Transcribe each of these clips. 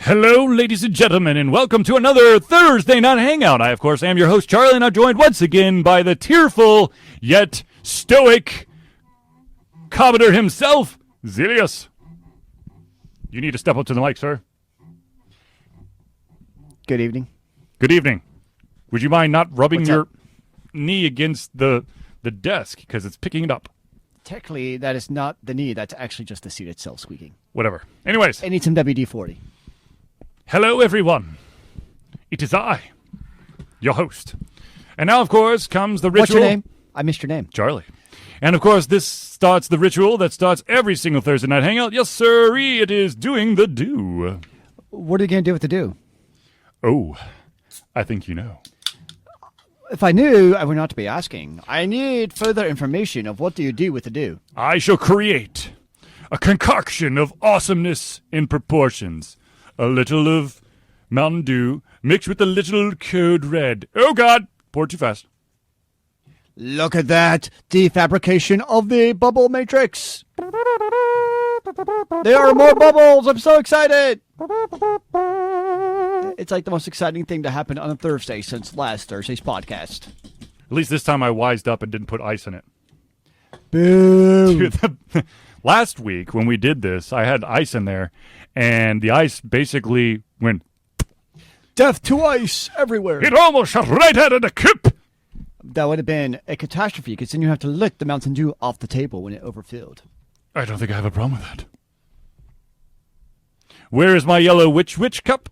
Hello, ladies and gentlemen, and welcome to another Thursday Night Hangout. I, of course, am your host, Charlie, and I'm joined once again by the tearful yet stoic Commodore himself, Zealeus. You need to step up to the mic, sir. Good evening. Good evening. Would you mind not rubbing your knee against the desk, because it's picking it up? Technically, that is not the knee. That's actually just the seat itself squeaking. Whatever. Anyways. It needs some WD-40. Hello, everyone. It is I, your host. And now, of course, comes the ritual. What's your name? I missed your name. Charlie. And, of course, this starts the ritual that starts every single Thursday Night Hangout. Yes, sirree, it is doing the do. What are you going to do with the do? Oh, I think you know. If I knew, I would not be asking. I need further information of what do you do with the do. I shall create a concoction of awesomeness in proportions. A little of Mountain Dew mixed with a little Code Red. Oh, God. Pour too fast. Look at that. Defabrication of the bubble matrix. There are more bubbles. I'm so excited. It's like the most exciting thing to happen on a Thursday since last Thursday's podcast. At least this time I wised up and didn't put ice in it. Boo. Last week when we did this, I had ice in there, and the ice basically went... Death to ice everywhere. It almost shot right out of the cup. That would have been a catastrophe, because then you have to lick the Mountain Dew off the table when it overfilled. I don't think I have a problem with that. Where is my yellow witch cup?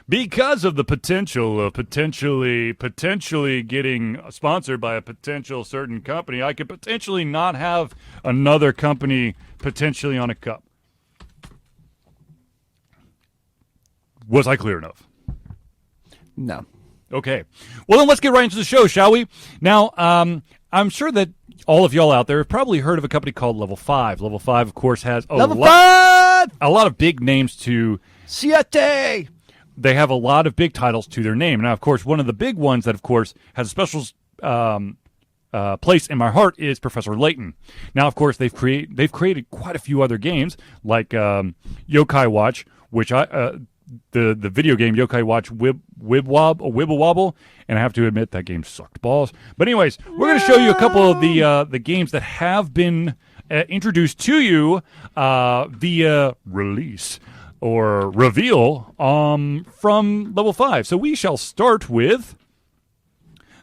Because of the potential of potentially getting sponsored by a potential certain company, I could potentially not have another company potentially on a cup. Was I clear enough? No. Okay. Well, then let's get right into the show, shall we? Now, I'm sure that all of y'all out there have probably heard of a company called Level 5. Level 5, of course, has a lot of big names to... Siete! They have a lot of big titles to their name. Now, of course, one of the big ones that, of course, has a special place in my heart is Professor Layton. Now, of course, they've created quite a few other games, like Yokai Watch, which the video game Yokai Watch Wibble, and I have to admit that game sucked balls. But anyways, we're going to show you a couple of the games that have been introduced to you via release or reveal from Level 5. So we shall start with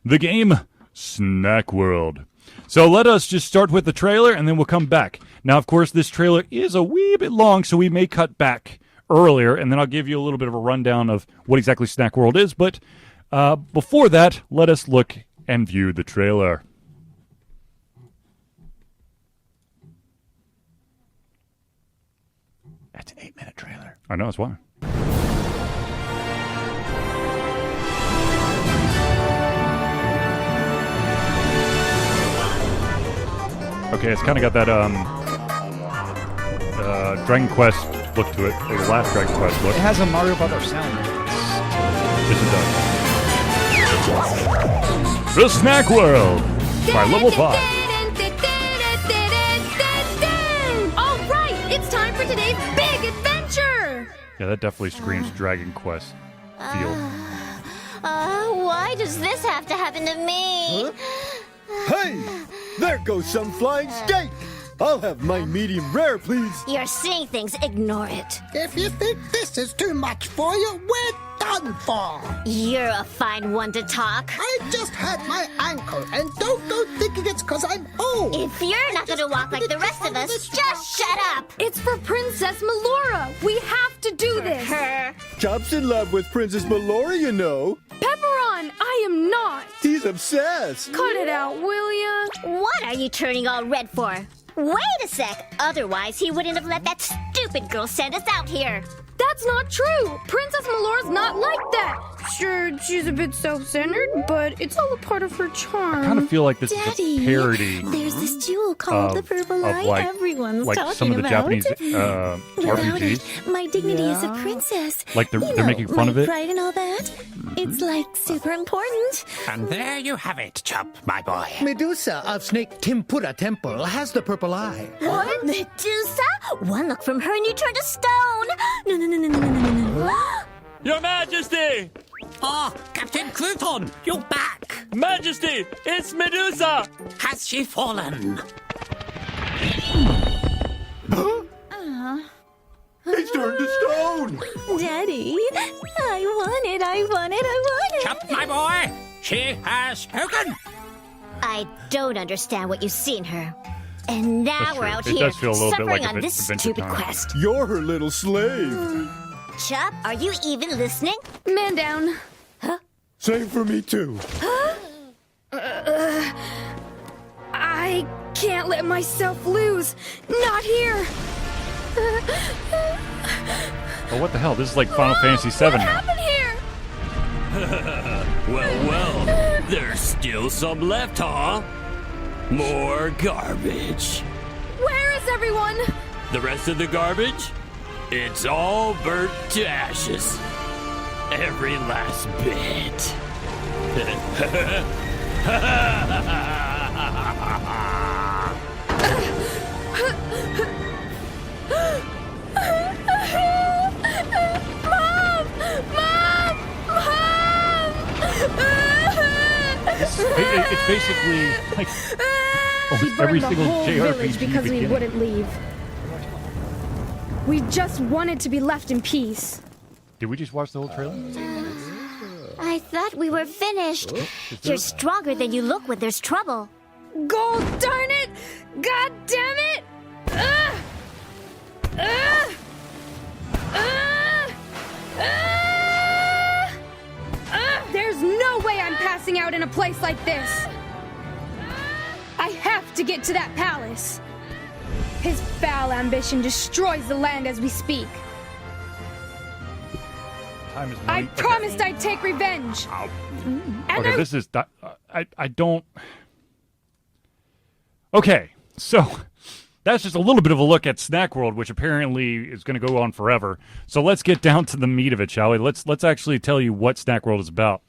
the game Snack World. So let us just start with the trailer, and then we'll come back. Now, of course, this trailer is a wee bit long, so we may cut back earlier, and then I'll give you a little bit of a rundown of what exactly Snack World is. But before that, let us look and view the trailer. That's an 8-minute trailer. I know, that's why. Okay, it's kind of got that Dragon Quest look to it, or the last Dragon Quest look. It has a Mario Brothers sound. Yes, it does. The Snack World by Level 5. All right, it's time for today's big adventure. Yeah, that definitely screams Dragon Quest feel. Why does this have to happen to me? Huh? Hey, there goes some flying steak. I'll have my medium rare, please. You're seeing things, ignore it. If you think this is too much for you, we're done for. You're a fine one to talk. I just had my ankle, and don't go thinking it's because I'm old. If you're not going to walk like the rest of us, just shut up. It's for Princess Melora. We have to do this. Her. Chop's in love with Princess Melora, you know. Pepperon, I am not. He's obsessed. Cut it out, will ya? What are you turning all red for? Wait a sec. Otherwise, he wouldn't have let that stupid girl send us out here. That's not true. Princess Melora's not like that. Sure, she's a bit self-centered, but it's all a part of her charm. I kind of feel like this Daddy, is a parody. There's this jewel called the Purple Eye like, everyone's like talking some of the about. Japanese Without RPGs. it, my dignity as a princess. Like they're making fun of it. Pride and all that. It's like super important. And there you have it, Chop, my boy. Medusa of Snake Tempura Temple has the purple eye. What? Medusa? One look from her and you turn to stone. No. Your Majesty! Oh, Captain Crouton, you're back. Majesty, it's Medusa! Has she fallen? He's turned to stone! Daddy, I want it. Chop, my boy, she has spoken. I don't understand what you see in her. And now That's we're true. out It here does feel a little bit suffering like on this Adventure stupid Time. quest. You're her little slave. Chop, are you even listening? Man down. Same for me, too. I can't let myself lose. Not here. Oh, what the hell? This is like Final Fantasy VII What now. happened here? Well, there's still some left, huh? More garbage. Where is everyone? The rest of the garbage? It's all burnt to ashes. Every last bit. Mom! It's basically like He almost every burned the single whole village JRPG because we beginning. wouldn't leave. We just wanted to be left in peace. Did we just watch the whole trailer? I thought we were finished. You're stronger than you look when there's trouble. God darn it! God damn it! Ugh! Ugh! Ugh! Ugh! Ugh! There's no way I'm passing out in a place like this. I have to get to that palace. His foul ambition destroys the land as we speak. Time is I money. promised I'd take revenge. And Okay, this is I don't. Okay, so that's just a little bit of a look at Snack World, which apparently is going to go on forever. So let's get down to the meat of it, shall we? Let's actually tell you what Snack World is about.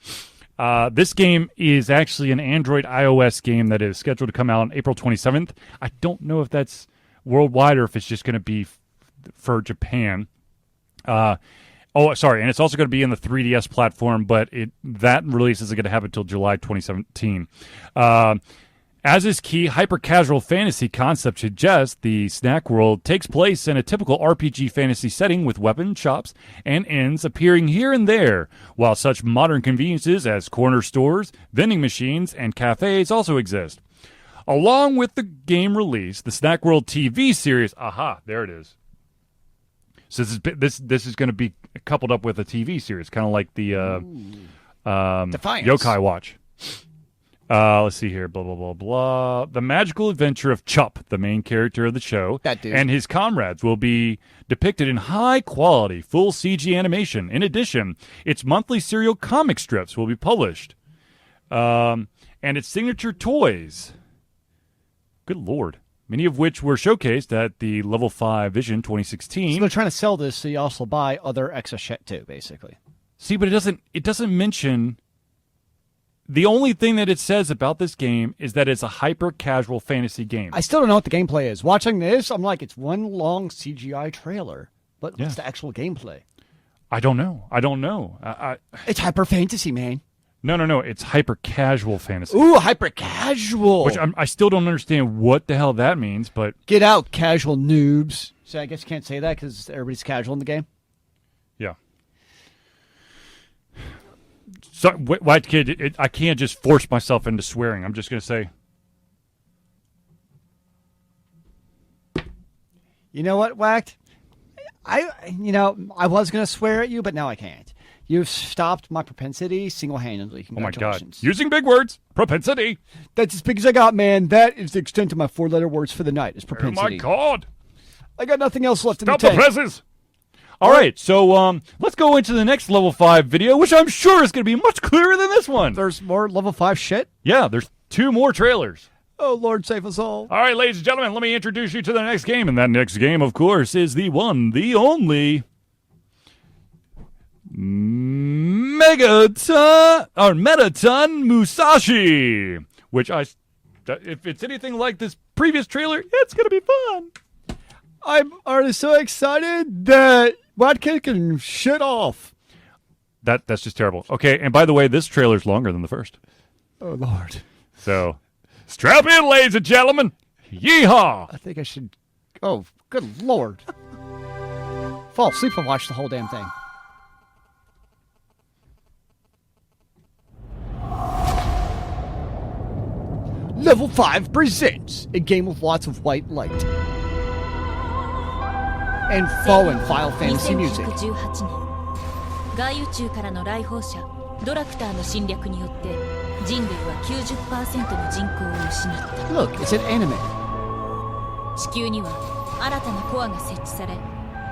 This game is actually an Android iOS game that is scheduled to come out on April 27th. I don't know if that's worldwide or if it's just going to be for Japan. Oh, sorry, and it's also going to be in the 3DS platform, but that release isn't going to happen until July 2017. As its key hyper-casual fantasy concept suggests, the Snack World takes place in a typical RPG fantasy setting with weapon shops and inns appearing here and there, while such modern conveniences as corner stores, vending machines, and cafes also exist. Along with the game release, the Snack World TV series, there it is. So this is going to be coupled up with a TV series, kind of like the Defiance. Yokai Watch. Let's see here. Blah, blah, blah, blah. The magical adventure of Chup, the main character of the show, That dude. and his comrades will be depicted in high-quality, full CG animation. In addition, its monthly serial comic strips will be published. And its signature toys. Good Lord. Many of which were showcased at the Level 5 Vision 2016. So they're trying to sell this so you also buy other extra shit too, basically. See, but it doesn't mention. The only thing that it says about this game is that it's a hyper-casual fantasy game. I still don't know what the gameplay is. Watching this, I'm like, it's one long CGI trailer. But what's the actual gameplay? I don't know. It's hyper fantasy, man. No. It's hyper-casual fantasy. Ooh, hyper casual. Which I still don't understand what the hell that means, but... Get out, casual noobs. So I guess you can't say that because everybody's casual in the game. Yeah. So, White Kid, I can't just force myself into swearing. I'm just going to say... You know what, Whacked? I was going to swear at you, but now I can't. You've stopped my propensity single-handedly. Oh my God. Congratulations. Using big words. Propensity. That's as big as I got, man. That is the extent of my four-letter words for the night. Is Oh propensity. my God. I got nothing else left in Stop the the tank. presses. All right, so let's go into the next level 5 video, which I'm sure is going to be much clearer than this one. There's more level 5 shit? Yeah, there's 2 more trailers. Oh, Lord, save us all. All right, ladies and gentlemen, let me introduce you to the next game. And that next game, of course, is the one, the only Megaton Musashi. Which if it's anything like this previous trailer, it's going to be fun. I'm already so excited that Wadkid can shit off. That's just terrible. Okay, and by the way, this trailer's longer than the first. Oh, Lord. So, strap in, ladies and gentlemen. Yeehaw! I think I should... Oh, good Lord. Fall asleep and watch the whole damn thing. Level 5 presents a game with lots of white light. And flowing Final Fantasy music. 外宇宙からの来訪者ドラクターの侵略によって人類は 90% の人口を失った。 Look, it's an anime. 地球には新たなコアが設置され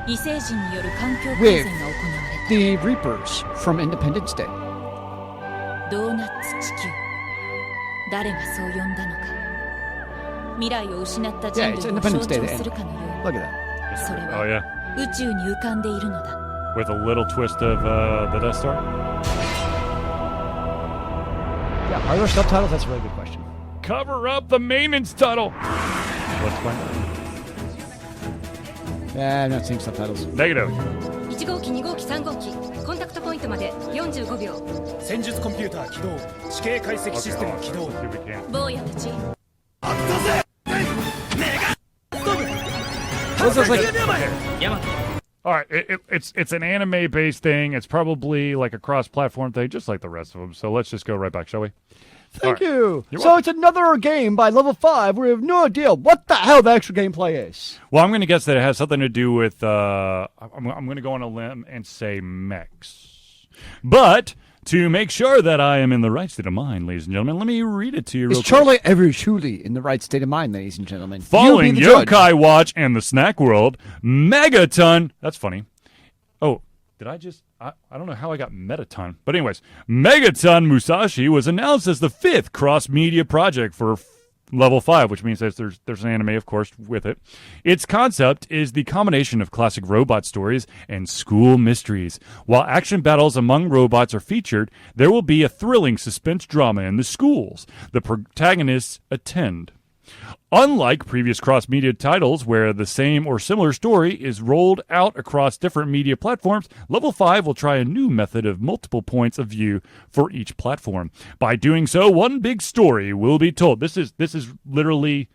異星人による環境改善が行われた。 The Reapers from Independence Day. ドーナツ地球誰がそう呼んだのか未来を失った人類を象徴するかのよう Look に at that. それ Oh, は yeah. 宇宙に浮かんでいるのだ。 With a little twist of the Death Star? Yeah, are there subtitles? That's a really good question. Cover up the maintenance tunnel! Let's find out. Yeah, I'm not seeing subtitles. Negative. 1号機2号機3号機コンタクトポイントまで45秒。戦術コンピューター起動地形解析システム起動。坊やたち This is like... All right, it's an anime-based thing. It's probably like a cross-platform thing, just like the rest of them. So let's just go right back, shall we? Thank All right. you. You're So welcome. it's another game by Level 5 where we have no idea what the hell the actual gameplay is. Well, I'm going to guess that it has something to do with. I'm going to go on a limb and say mechs. But to make sure that I am in the right state of mind, ladies and gentlemen, let me read it to you real Is quick. Charlie ever truly in the right state of mind, ladies and gentlemen? Following You be the judge. Yokai Watch and the Snack World, Megaton. That's funny. Oh, did I just... I don't know how I got Megaton. But anyways, Megaton Musashi was announced as the 5th cross-media project for Level 5, which means that there's an anime, of course, with it. Its concept is the combination of classic robot stories and school mysteries. While action battles among robots are featured, there will be a thrilling suspense drama in the schools the protagonists attend. Unlike previous cross-media titles where the same or similar story is rolled out across different media platforms, Level 5 will try a new method of multiple points of view for each platform. By doing so, one big story will be told. This is literally,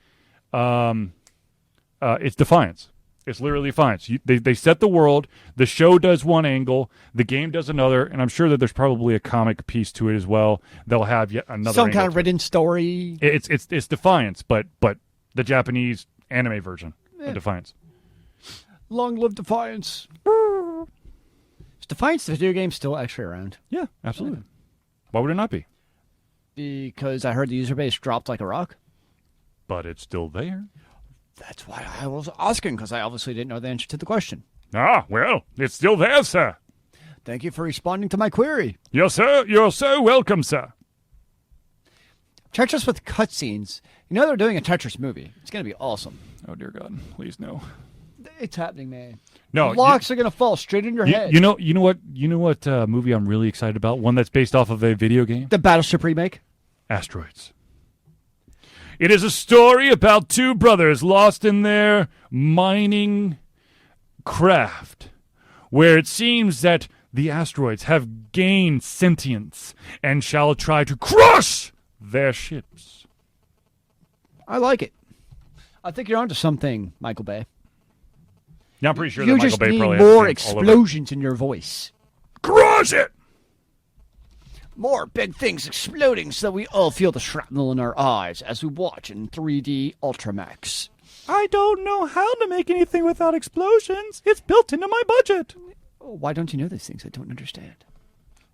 it's Defiance. It's literally Defiance. They set the world, the show does one angle, the game does another, and I'm sure that there's probably a comic piece to it as well. They'll have yet another Some angle kind of written story. It's Defiance, but the Japanese anime version of Defiance. Long live Defiance. Is Defiance the video game still actually around? Yeah, absolutely. Why would it not be? Because I heard the user base dropped like a rock. But it's still there. That's why I was asking, because I obviously didn't know the answer to the question. Ah, well, it's still there, sir. Thank you for responding to my query. You're so welcome, sir. Tetris with cutscenes. You know they're doing a Tetris movie. It's going to be awesome. Oh, dear God. Please, no. It's happening, man. No, blocks are going to fall straight in your head. You know what movie I'm really excited about? One that's based off of a video game? The Battleship remake? Asteroids. It is a story about two brothers lost in their mining craft, where it seems that the asteroids have gained sentience and shall try to crush their ships. I like it. I think you're onto something, Michael Bay. Yeah, I'm pretty sure you that Michael just Bay need probably more has all over it. explosions in your voice. Crush it! More big things exploding so we all feel the shrapnel in our eyes as we watch in 3D Ultramax. I don't know how to make anything without explosions. It's built into my budget. Oh, why don't you know these things? I don't understand.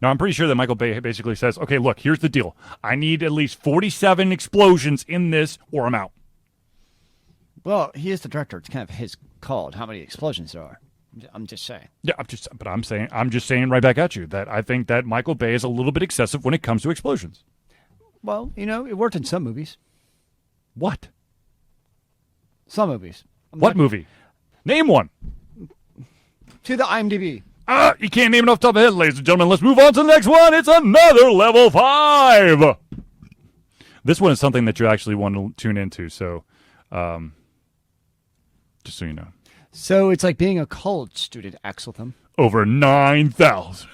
Now, I'm pretty sure that Michael Bay basically says, okay, look, here's the deal. I need at least 47 explosions in this or I'm out. Well, he is the director. It's kind of his call how many explosions there are. I'm just saying. Yeah, I'm just saying right back at you that I think that Michael Bay is a little bit excessive when it comes to explosions. Well, it worked in some movies. What? Some movies. What movie? Name one. To the IMDb. You can't name it off the top of the head, ladies and gentlemen. Let's move on to the next one. It's another Level 5. This one is something that you actually want to tune into, so just so you know. So it's like being a college student, Axeltham. Over 9,000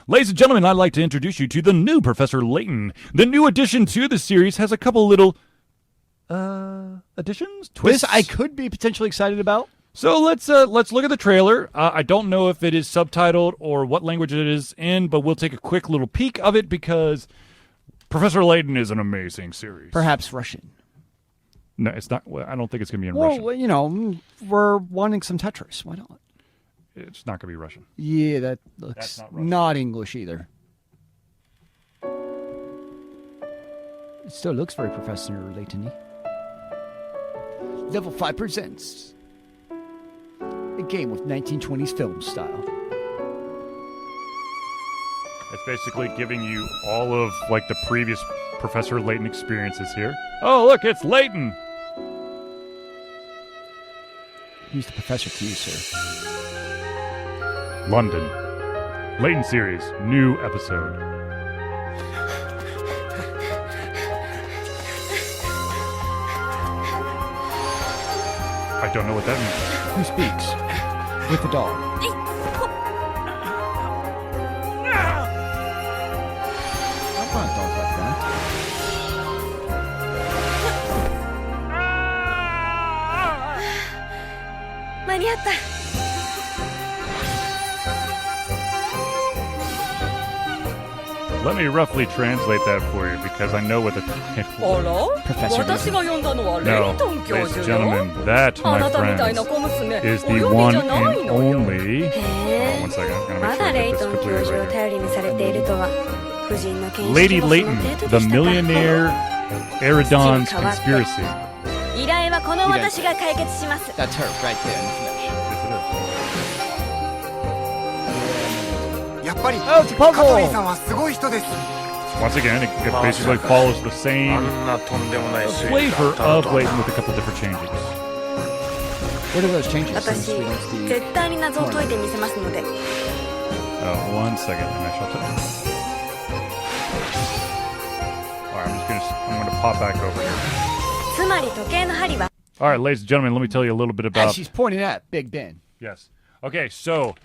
Ladies and gentlemen, I'd like to introduce you to the new Professor Layton. The new addition to the series has a couple little additions, twists. This I could be potentially excited about. So let's look at the trailer. I don't know if it is subtitled or what language it is in, but we'll take a quick little peek of it because Professor Layton is an amazing series. Perhaps Russian. No, it's not. Well, I don't think it's going to be in Russian. Well, you know, we're wanting some Tetris. Why not? It's not going to be Russian. Yeah, that looks not English either. It still looks very Professor Layton-y. Level 5 presents a game with 1920s film style. It's basically giving you all of like the previous Professor Layton experiences here. Oh, look, it's Leighton. He's the professor to you, sir. London. Leighton series, new episode. I don't know what that means. Who speaks? With the dog. I want a dog like that. Let me roughly translate that for you because I know what the title is. Professor Layton. No, ladies and gentlemen, that, my friends, is the one and only... Oh, 1 second, I'm going to make sure I get this completely right here. Lady Leighton, the Millionaire Eridon's Conspiracy. That's her right there in the flesh. Oh, it's a puzzle! Once again, it basically follows the same flavor of Leighton with a couple different changes. What are those changes? Since we don't see... 1 second, and I shall tell you. Alright, I'm gonna pop back over here. Alright, ladies and gentlemen, let me tell you a little bit about... As she's pointing at Big Ben. Yes. Okay, so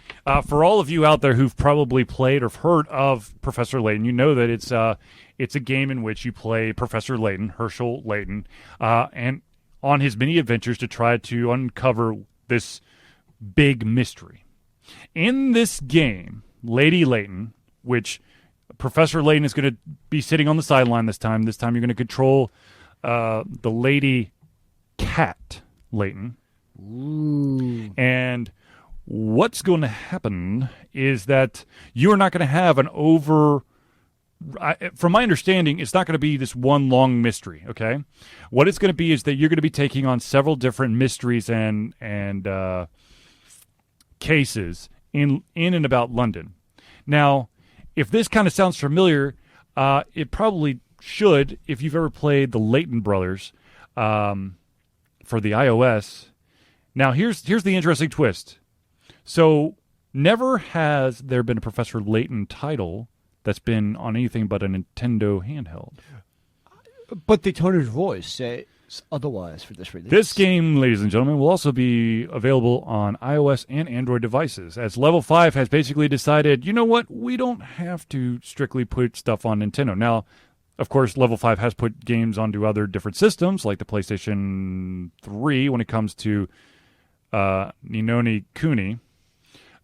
for all of you out there who've probably played or heard of Professor Layton, you know that it's a game in which you play Professor Layton, Herschel Layton, and on his many adventures to try to uncover this big mystery. In this game, Lady Leighton, which Professor Layton is going to be sitting on the sideline this time. This time you're going to control the Lady Cat Leighton. Ooh. And what's going to happen is that you are not going to have an over... From my understanding, it's not going to be this one long mystery, okay? What it's going to be is that you're going to be taking on several different mysteries and cases in and about London. Now, if this kind of sounds familiar, it probably should if you've ever played the Leighton Brothers for the iOS. Now, here's the interesting twist. So, never has there been a Professor Layton title that's been on anything but a Nintendo handheld. But the tone of voice says otherwise for this release. This game, ladies and gentlemen, will also be available on iOS and Android devices, as Level 5 has basically decided, you know what, we don't have to strictly put stuff on Nintendo. Now, of course, Level 5 has put games onto other different systems, like the PlayStation 3 when it comes to Ni no Kuni.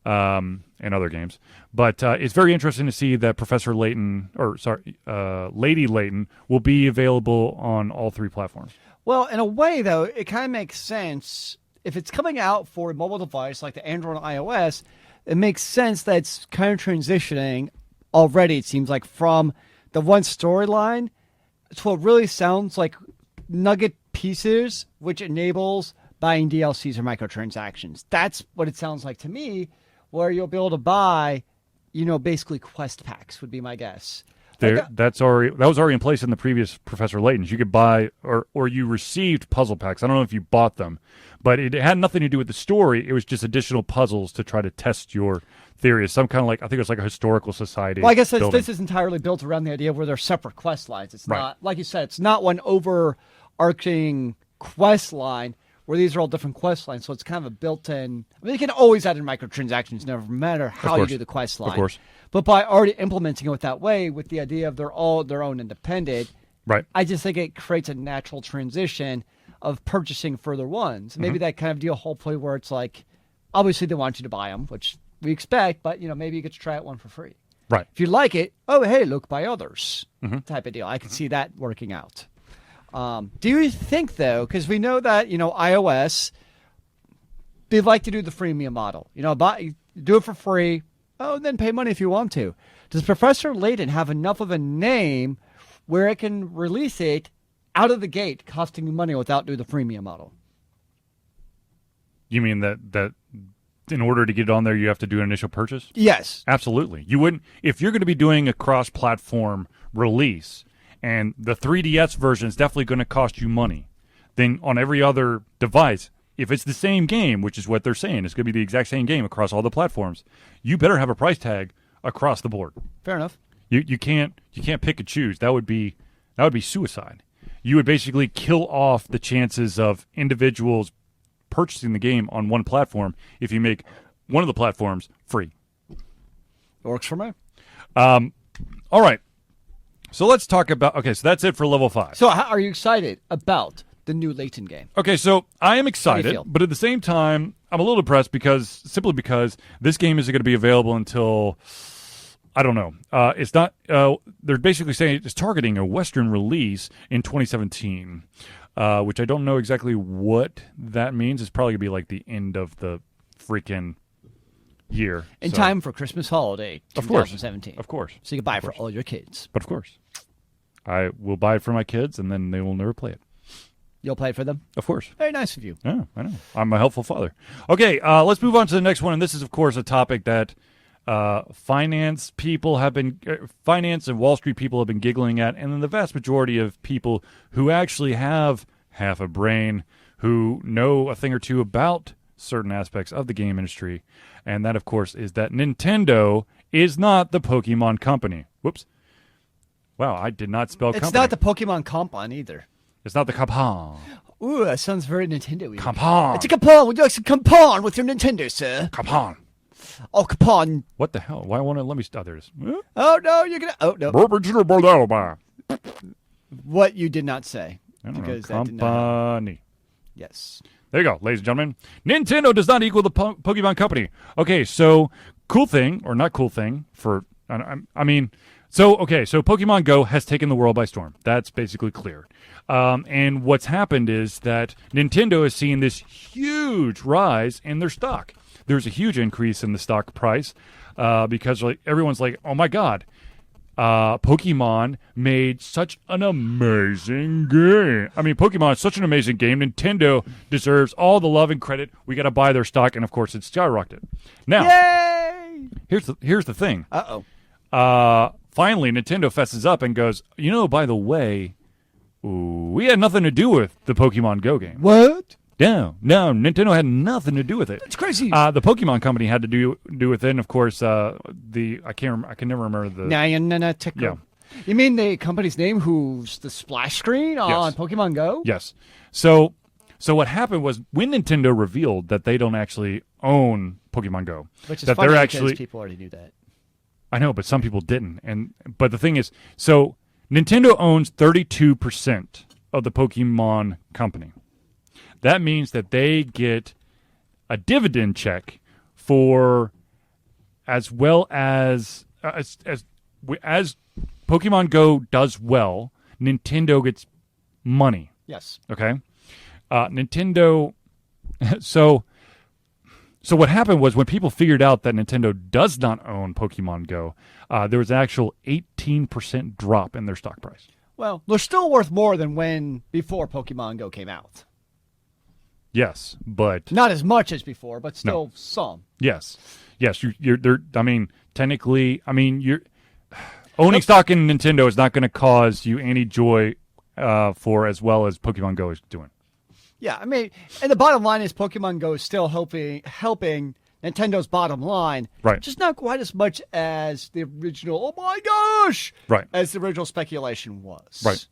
And other games. But it's very interesting to see that Lady Leighton will be available on all three platforms. Well, in a way, though, it kind of makes sense. If it's coming out for a mobile device like the Android and iOS, it makes sense that it's kind of transitioning already, it seems like, from the one storyline to what really sounds like nugget pieces, which enables buying DLCs or microtransactions. That's what it sounds like to me, where you'll be able to buy, basically quest packs would be my guess. That was already in place in the previous Professor Layton's. You could buy or you received puzzle packs. I don't know if you bought them, but it had nothing to do with the story. It was just additional puzzles to try to test your theory. Some kind of I think it was like a historical society. Well, I guess this is entirely built around the idea where they're separate quest lines. It's not, like you said, it's not one overarching quest line where these are all different quest lines, so it's kind of a built-in. I mean, you can always add in microtransactions, no matter how you do the quest line. Of course. But by already implementing it that way, with the idea of they're all their own independent, right? I just think it creates a natural transition of purchasing further ones. Maybe that kind of deal, hopefully, where it's like, obviously they want you to buy them, which we expect, but maybe you get to try out one for free. Right. If you like it, oh hey, look, buy others, type of deal. I can see that working out. Do you think, though, because we know that, iOS, they like to do the freemium model. Do it for free, then pay money if you want to. Does Professor Layton have enough of a name where it can release it out of the gate, costing you money without doing the freemium model? You mean that in order to get it on there, you have to do an initial purchase? Yes. Absolutely. You wouldn't, if you're going to be doing a cross-platform release, and the 3DS version is definitely going to cost you money, then on every other device, if it's the same game, which is what they're saying, it's going to be the exact same game across all the platforms, you better have a price tag across the board. Fair enough. You can't pick and choose. That would be suicide. You would basically kill off the chances of individuals purchasing the game on one platform if you make one of the platforms free. Works for me. All right. So let's talk about, so that's it for level 5. So are you excited about the new Leighton game? Okay, so I am excited, feel? but at the same time, I'm a little depressed simply because this game isn't going to be available until, I don't know. It's not, they're basically saying it's targeting a Western release in 2017, which I don't know exactly what that means. It's probably going to be like the end of the freaking year. In time for Christmas holiday, 2017. Of course. So you can buy it for all your kids. But of course. I will buy it for my kids, and then they will never play it. You'll play it for them? Of course. Very nice of you. Yeah, I know. I'm a helpful father. Okay, let's move on to the next one, and this is, of course, a topic that finance and Wall Street people have been giggling at, and then the vast majority of people who actually have half a brain, who know a thing or two about certain aspects of the game industry, and that, of course, is that Nintendo is not the Pokemon company. Whoops. Wow, I did not spell company. It's not the Pokemon Compon either. It's not the Compon. Ooh, that sounds very Nintendo-y. Compon. It's a Compon. Would you like some Compon with your Nintendo, sir? Compon. Oh, Compon. What the hell? Why won't it let me... Oh, there it is. Oh, no, you're going to... Oh, no. What you did not say. I don't because know. that did not Company. Yes. There you go, ladies and gentlemen. Nintendo does not equal the Pokemon company. Okay, so cool thing, or not cool thing, for... So Pokemon Go has taken the world by storm. That's basically clear. And what's happened is that Nintendo has seen this huge rise in their stock. There's a huge increase in the stock price because everyone's like, oh my God, Pokemon made such an amazing game. I mean, Pokemon is such an amazing game. Nintendo deserves all the love and credit. We got to buy their stock, and of course, it's skyrocketed. Now, yay! Here's the thing. Uh-oh. Finally, Nintendo fesses up and goes, by the way, we had nothing to do with the Pokemon Go game. What? No, Nintendo had nothing to do with it. That's crazy. The Pokemon Company had to do with it, and of course, I can never remember the... Yeah. You mean the company's name who's the splash screen on Pokemon Go? Yes. So what happened was when Nintendo revealed that they don't actually own Pokemon Go, which is that funny they're because actually, people already knew that. I know, but some people didn't. But the thing is, so Nintendo owns 32% of the Pokemon Company. That means that they get a dividend check for as well as Pokemon Go does well, Nintendo gets money. Yes. Okay. Nintendo. So what happened was when people figured out that Nintendo does not own Pokemon Go, there was an actual 18% drop in their stock price. Well, they're still worth more than before Pokemon Go came out. Yes, but not as much as before, but still some. Yes. You're. Technically, you're owning stock in Nintendo is not going to cause you any joy for as well as Pokemon Go is doing. Yeah, and the bottom line is Pokemon Go is still helping Nintendo's bottom line. Right. Just not quite as much as the original, oh my gosh! Right. As the original speculation was. Right.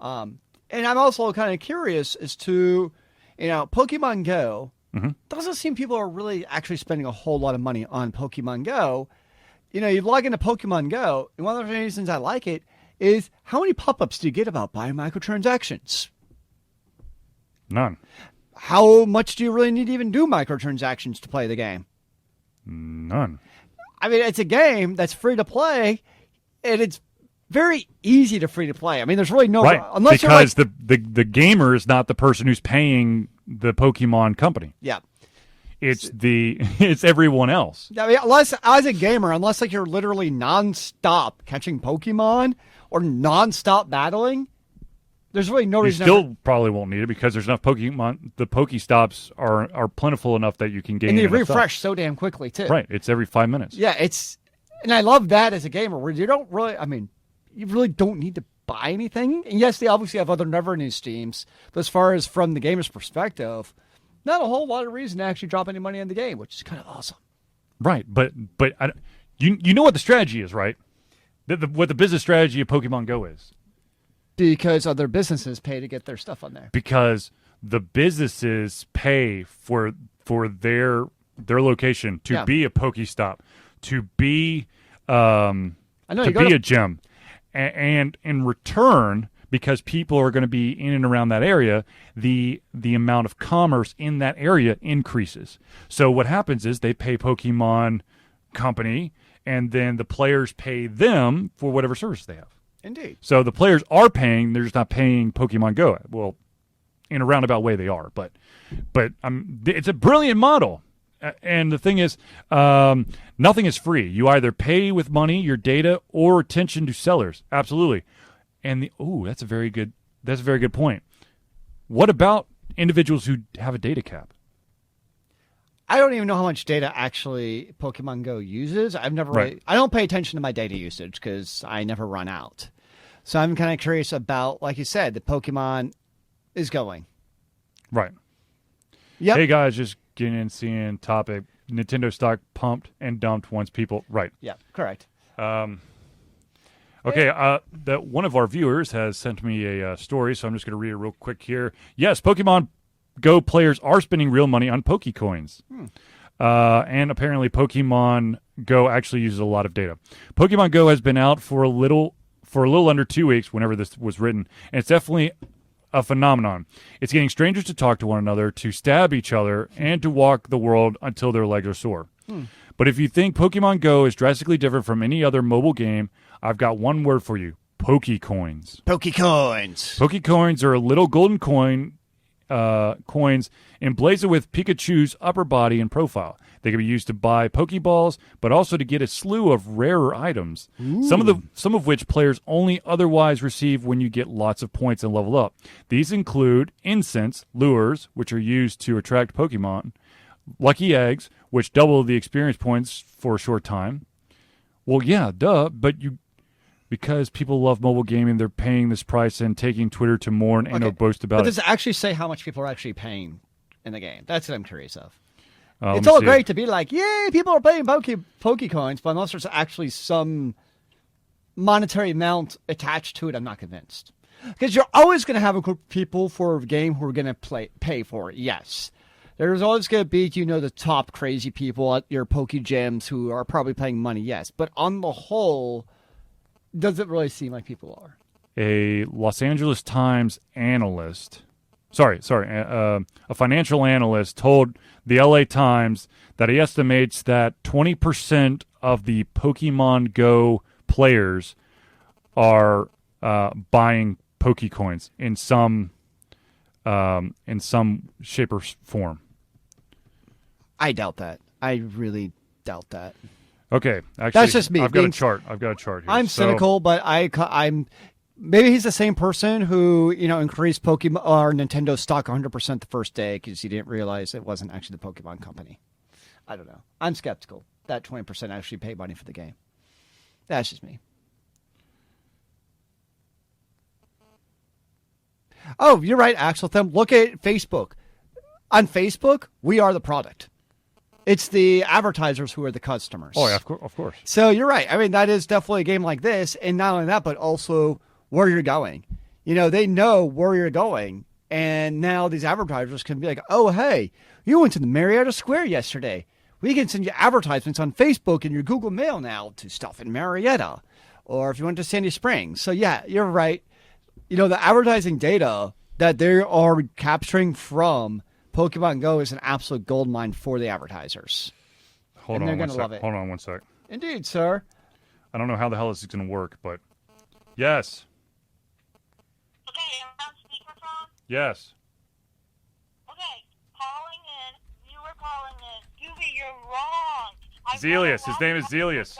And I'm also kind of curious as to Pokemon Go, Mm-hmm. doesn't seem people are really actually spending a whole lot of money on Pokemon Go. You log into Pokemon Go, and one of the reasons I like it is how many pop-ups do you get about buying microtransactions? None. How much do you really need to even do microtransactions to play the game? None. I mean, it's a game that's free to play, and it's very easy to free to play. I mean, there's really no right unless because you're the gamer is not the person who's paying the Pokemon company. Yeah. It's everyone else. I mean, unless as a gamer, unless you're literally nonstop catching Pokemon or nonstop battling, there's really no reason. You still probably won't need it because there's enough Pokemon. The Pokestops are plentiful enough that you can gain. And they refresh refresh so damn quickly too. Right, it's every 5 minutes. Yeah, and I love that as a gamer where you don't really. I mean, you really don't need to buy anything. And yes, they obviously have other revenue streams, but as far as from the gamer's perspective, not a whole lot of reason to actually drop any money on the game, which is kind of awesome. Right, but you know what the strategy is, right? What the business strategy of Pokemon Go is. Because other businesses pay to get their stuff on there. Because the businesses pay for their location to be a Pokestop, to be a gym, and in return, because people are going to be in and around that area, the amount of commerce in that area increases. So what happens is they pay Pokemon Company, and then the players pay them for whatever service they have. Indeed. So the players are paying; they're just not paying Pokemon Go. Well, in a roundabout way, they are. But it's a brilliant model. And the thing is, nothing is free. You either pay with money, your data, or attention to sellers. Absolutely. And that's a very good point. What about individuals who have a data cap? I don't even know how much data actually Pokemon Go uses. I've never Right. I don't pay attention to my data usage because I never run out. So I'm kind of curious about, like you said, the Pokemon is going. Right. Yep. Hey guys, just getting in, seeing topic. Nintendo stock pumped and dumped once people. Right. Yeah, correct. Okay, one of our viewers has sent me a story, so I'm just going to read it real quick here. Yes, Pokemon Go players are spending real money on Okie Coins. And apparently Pokemon Go actually uses a lot of data. Pokemon Go has been out for a little under 2 weeks whenever this was written, and it's definitely a phenomenon. It's getting strangers to talk to one another, to stab each other, and to walk the world until their legs are sore. But if you think Pokemon Go is drastically different from any other mobile game, I've got one word for you: Poke Coins. Poke Coins. Poke Coins are little golden coins emblazoned with Pikachu's upper body and profile. They can be used to buy Pokeballs, but also to get a slew of rarer items. Some of which players only otherwise receive when you get lots of points and level up. These include incense, lures, which are used to attract Pokemon, lucky eggs, which double the experience points for a short time. Well, yeah, duh, but because people love mobile gaming, they're paying this price and taking Twitter to mourn and boast about but it. does it actually say how much people are actually paying in the game? That's what I'm curious of. It's it's all great to be like, yay, people are paying Poke Coins, but unless there's actually some monetary amount attached to it, I'm not convinced. Because you're always going to have a group of people for a game who are going to pay for it, yes. There's always going to be, the top crazy people at your Poke Gyms who are probably paying money, yes. But on the whole, does it really seem like people are? A Los Angeles Times analyst, a financial analyst told the LA Times that he estimates that 20% of the Pokemon Go players are buying Poke Coins in some shape or form. I doubt that. I really doubt that. Okay, actually, that's just me. I've got a chart here. I'm cynical, but I'm maybe he's the same person who increased Pokemon or Nintendo stock 100% the first day because he didn't realize it wasn't actually the Pokemon company. I don't know. I'm skeptical that 20% actually paid money for the game. That's just me. Oh, you're right, Axel Thumb. Look at Facebook. On Facebook, we are the product. It's the advertisers who are the customers. Oh, yeah, of course. So you're right. I mean, that is definitely a game like this. And not only that, but also where you're going. They know where you're going. And now these advertisers can be like, oh, hey, you went to the Marietta Square yesterday. We can send you advertisements on Facebook and your Google Mail now to stuff in Marietta. Or if you went to Sandy Springs. So, yeah, you're right. You know, the advertising data that they are capturing from Pokemon Go is an absolute goldmine for the advertisers. Hold on one sec. Indeed, sir. I don't know how the hell this is going to work, but yes. Okay, am I on speakerphone? Yes. Okay, calling in. You were calling in. Doobie, you're wrong. Zealeus. His name is Zealeus.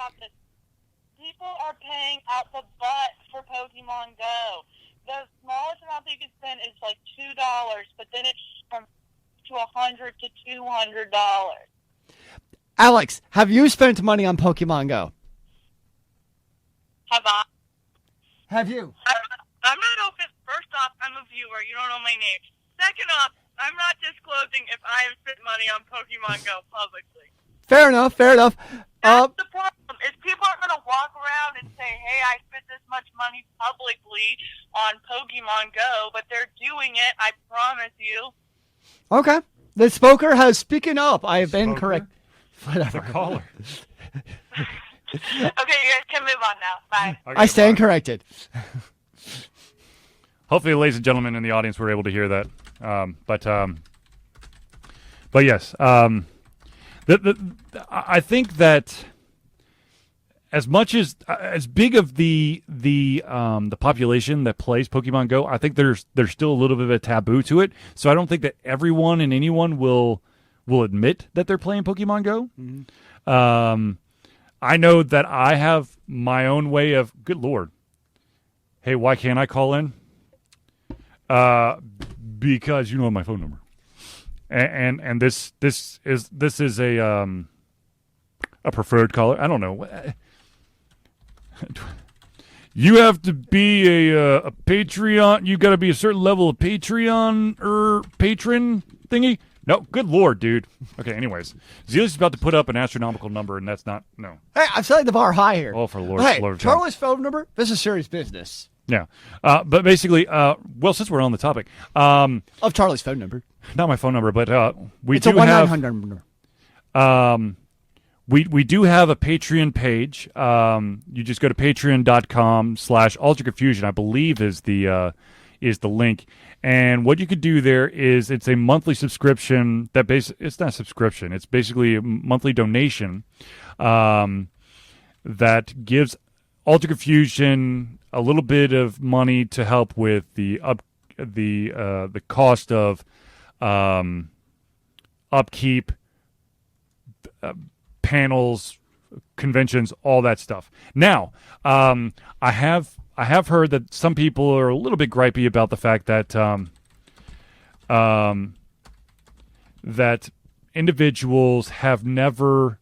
People are paying out the butt for Pokemon Go. The smallest amount that you can spend is like $2, but then it's from to $100 to $200. Alex, have you spent money on Pokemon Go? Have I? Have you? I'm not open. First off, I'm a viewer. You don't know my name. Second off, I'm not disclosing if I have spent money on Pokemon Go publicly. Fair enough. That's the problem, is people are going to walk around and say, hey, I spent this much money publicly on Pokemon Go, but they're doing it, I promise you. Okay. The spoker has spoken up. I have been correct. Whatever. The caller. Okay, you guys can move on now. Bye. Okay, I stand corrected. Hopefully, ladies and gentlemen in the audience were able to hear that. But yes, I think that as much as big of the population that plays Pokemon Go, I think there's still a little bit of a taboo to it. So I don't think that everyone and anyone will admit that they're playing Pokemon Go. Mm-hmm. I know that I have my own way of. Good Lord! Hey, why can't I call in? Because you know my phone number, and this is a preferred caller. I don't know. You have to be a Patreon. You got to be a certain level of Patreon or patron thingy. No, good Lord, dude. Okay, anyways, Zealeus is about to put up an astronomical number, and that's not no. Hey, I'm setting the bar high here. Oh, for Lord, hey, Lord Charlie's phone number. This is serious business. Yeah, but basically, well, since we're on the topic of Charlie's phone number, not my phone number, but we it's do a 1-900 number. We do have a Patreon page. You just go to patreon.com/ultraconfusion, I believe is the link. And what you could do there is it's a monthly subscription it's not a subscription. It's basically a monthly donation that gives Ultra Confusion a little bit of money to help with the cost of upkeep, panels, conventions, all that stuff. Now, I have heard that some people are a little bit gripey about the fact that that individuals have never,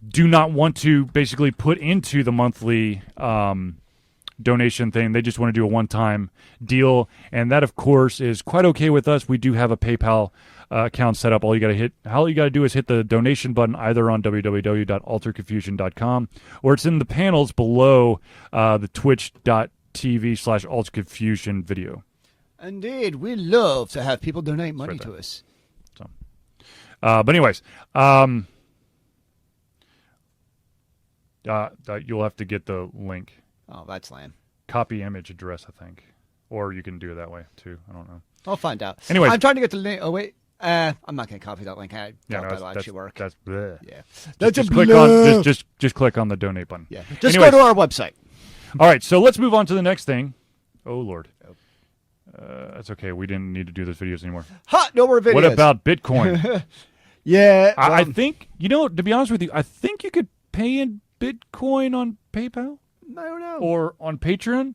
do not want to basically put into the monthly donation thing. They just want to do a one-time deal, and that, of course, is quite okay with us. We do have a PayPal account set up. All you got to do is hit the donation button either on www.ultraconfusion.com or it's in the panels below the twitch.tv/ultraconfusion video. Indeed, we love to have people donate money to us. So, but anyways, you'll have to get the link. Oh, that's lame. Copy image address, I think, or you can do it that way too. I don't know. I'll find out. Anyways, I'm trying to get the link. Oh wait. I'm not going to copy that link. I doubt that'll actually work. That's bleh. Yeah. Just click on just click on the donate button. Yeah. Just go to our website. All right, so let's move on to the next thing. Oh Lord. That's okay. We didn't need to do those videos anymore. Ha! No more videos. What about Bitcoin? Yeah. I think, to be honest with you, I think you could pay in Bitcoin on PayPal. I don't know. Or on Patreon.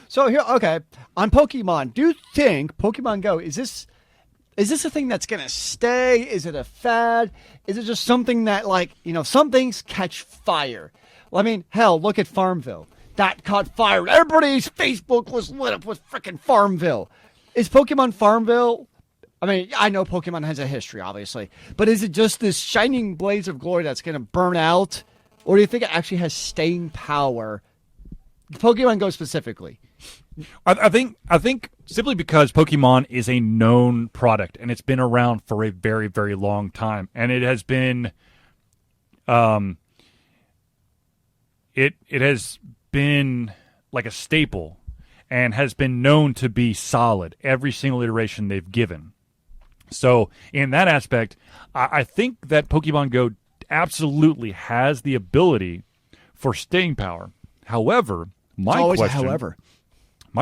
So here, okay, on Pokemon, do you think Pokemon Go, is this a thing that's going to stay? Is it a fad? Is it just something that, some things catch fire? Well, I mean, hell, look at Farmville. That caught fire. Everybody's Facebook was lit up with frickin' Farmville. Is Pokemon Farmville? I mean, I know Pokemon has a history, obviously. But is it just this shining blaze of glory that's going to burn out? Or do you think it actually has staying power? Pokemon Go specifically. I think simply because Pokemon is a known product and it's been around for a very, very long time, and it has been, it has been like a staple and has been known to be solid every single iteration they've given. So in that aspect, I think that Pokemon Go absolutely has the ability for staying power. However, my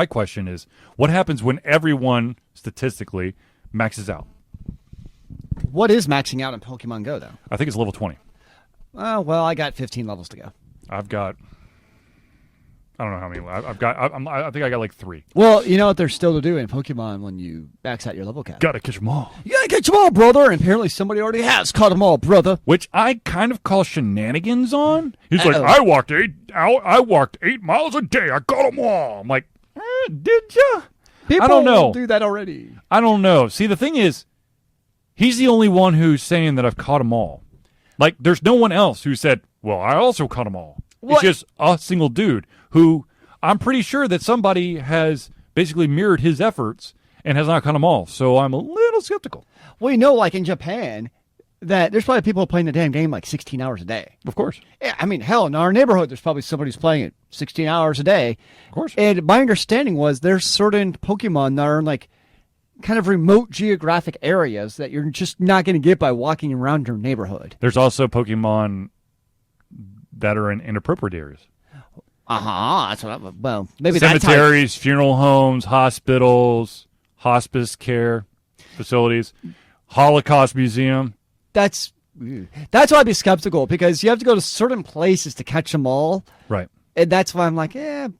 question is, what happens when everyone statistically maxes out? What is maxing out in Pokemon Go, though? I think it's level 20. Well, I got 15 levels to go. I've got, I don't know how many. I think I got like 3. Well, you know what there's still to do in Pokemon when you max out your level cap? Gotta catch them all. You gotta catch them all, brother. And apparently somebody already has caught them all, brother. Which I kind of call shenanigans on. He's like, I walked 8 miles a day. I caught them all. I'm like, did you? People I don't know. Do that already. I don't know. See, the thing is, he's the only one who's saying that I've caught them all. Like, there's no one else who said, well, I also caught them all. What? It's just a single dude who I'm pretty sure that somebody has basically mirrored his efforts and has not caught them all. So I'm a little skeptical. Well, you know, like in Japan, that there's probably people playing the damn game like 16 hours a day. Of course. Yeah, I mean, hell, in our neighborhood, there's probably somebody who's playing it 16 hours a day. Of course. And my understanding was there's certain Pokemon that are in like kind of remote geographic areas that you're just not going to get by walking around your neighborhood. There's also Pokemon that are in inappropriate areas. That's what well, maybe cemeteries, funeral homes, hospitals, hospice care facilities, Holocaust Museum. That's why I'd be skeptical, because you have to go to certain places to catch them all. Right. And that's why I'm like, if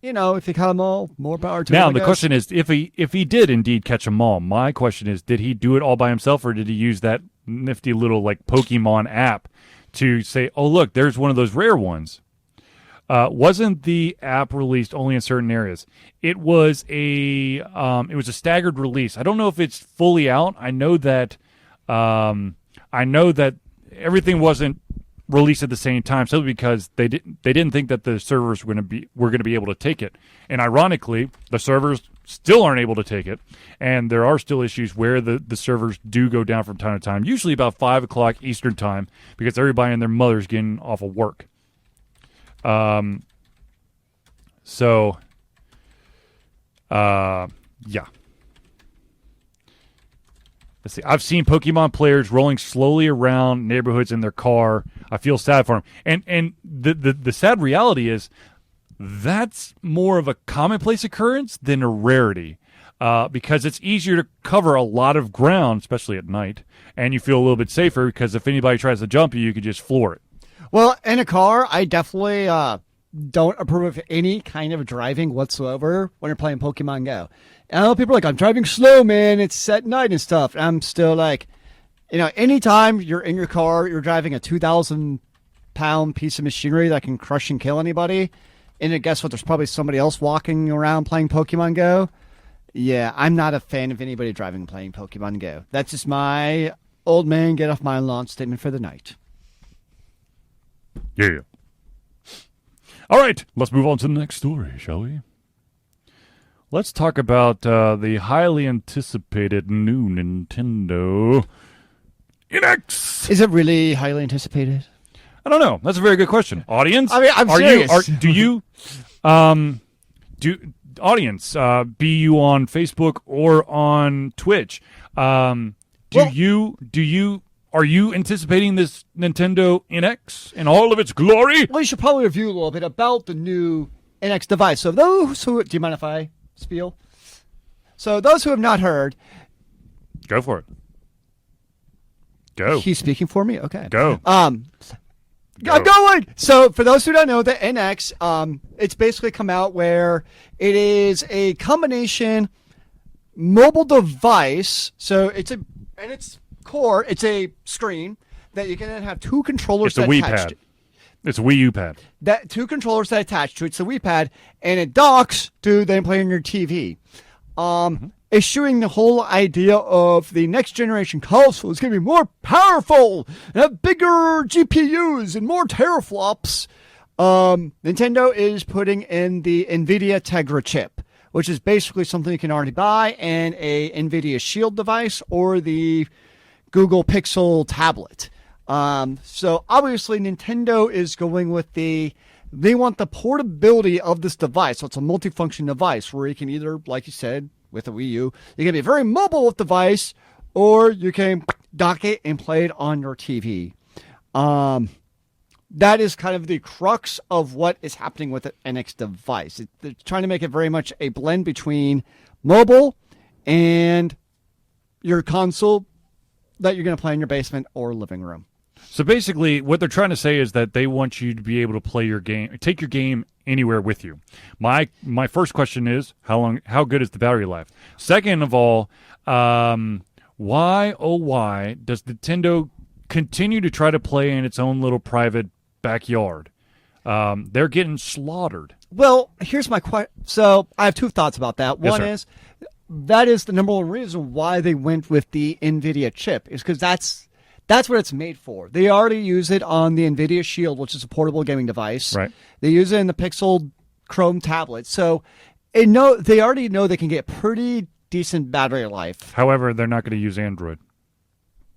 you caught them all, more power to him. Now, the question is, if he did indeed catch them all, my question is, did he do it all by himself, or did he use that nifty little like Pokemon app to say, oh, look, there's one of those rare ones? Wasn't the app released only in certain areas? It was a staggered release. I don't know if it's fully out. I know that everything wasn't released at the same time, simply because they didn't think that the servers were going to be able to take it. And ironically, the servers still aren't able to take it, and there are still issues where the servers do go down from time to time. Usually about 5 o'clock Eastern time, because everybody and their mother's getting off of work. Yeah. Let's see. I've seen Pokemon players rolling slowly around neighborhoods in their car. I feel sad for them. And the sad reality is that's more of a commonplace occurrence than a rarity. Because it's easier to cover a lot of ground, especially at night, and you feel a little bit safer because if anybody tries to jump you, you can just floor it. Well, in a car, I definitely don't approve of any kind of driving whatsoever when you're playing Pokemon Go. And I know people are like, I'm driving slow, man. It's at night and stuff. And I'm still like, anytime you're in your car, you're driving a 2,000-pound piece of machinery that can crush and kill anybody. And then guess what? There's probably somebody else walking around playing Pokemon Go. Yeah, I'm not a fan of anybody driving and playing Pokemon Go. That's just my old man get off my lawn statement for the night. Yeah. All right, let's move on to the next story, shall we? Let's talk about the highly anticipated new Nintendo NX. Is it really highly anticipated? I don't know. That's a very good question. Audience? I mean, I'm serious. Audience, be you on Facebook or on Twitch, are you anticipating this Nintendo NX in all of its glory? Well, you should probably review a little bit about the new NX device. So those who, do you mind if I spiel? So those who have not heard. Go for it. Go. He's speaking for me? Okay. Go. I'm going. So for those who don't know, the NX, it's basically come out where it is a combination mobile device. So it's core, it's a screen that you can then have two controllers that attach to. It's a Wii U pad. That two controllers that attach to it. It's a Wii pad, and it docks to then play on your TV. Eschewing the whole idea of the next generation console is going to be more powerful and have bigger GPUs and more teraflops. Nintendo is putting in the NVIDIA Tegra chip, which is basically something you can already buy in a NVIDIA Shield device or the Google Pixel tablet. So obviously Nintendo is going with they want the portability of this device. So it's a multifunction device where you can either, like you said, with the Wii U, you can be a very mobile device, or you can dock it and play it on your TV. That is kind of the crux of what is happening with the NX device. They're trying to make it very much a blend between mobile and your console that you're going to play in your basement or living room. So basically, what they're trying to say is that they want you to be able to play your game, take your game anywhere with you. My first question is, how good is the battery life? Second of all, why does Nintendo continue to try to play in its own little private backyard? They're getting slaughtered. Well, here's my question. So I have two thoughts about that. Yes, one sir. is, that is the number one reason why they went with the NVIDIA chip, is because that's what it's made for. They already use it on the NVIDIA Shield, which is a portable gaming device. Right. They use it in the Pixel Chrome tablet. So they already know they can get pretty decent battery life. However, they're not going to use Android.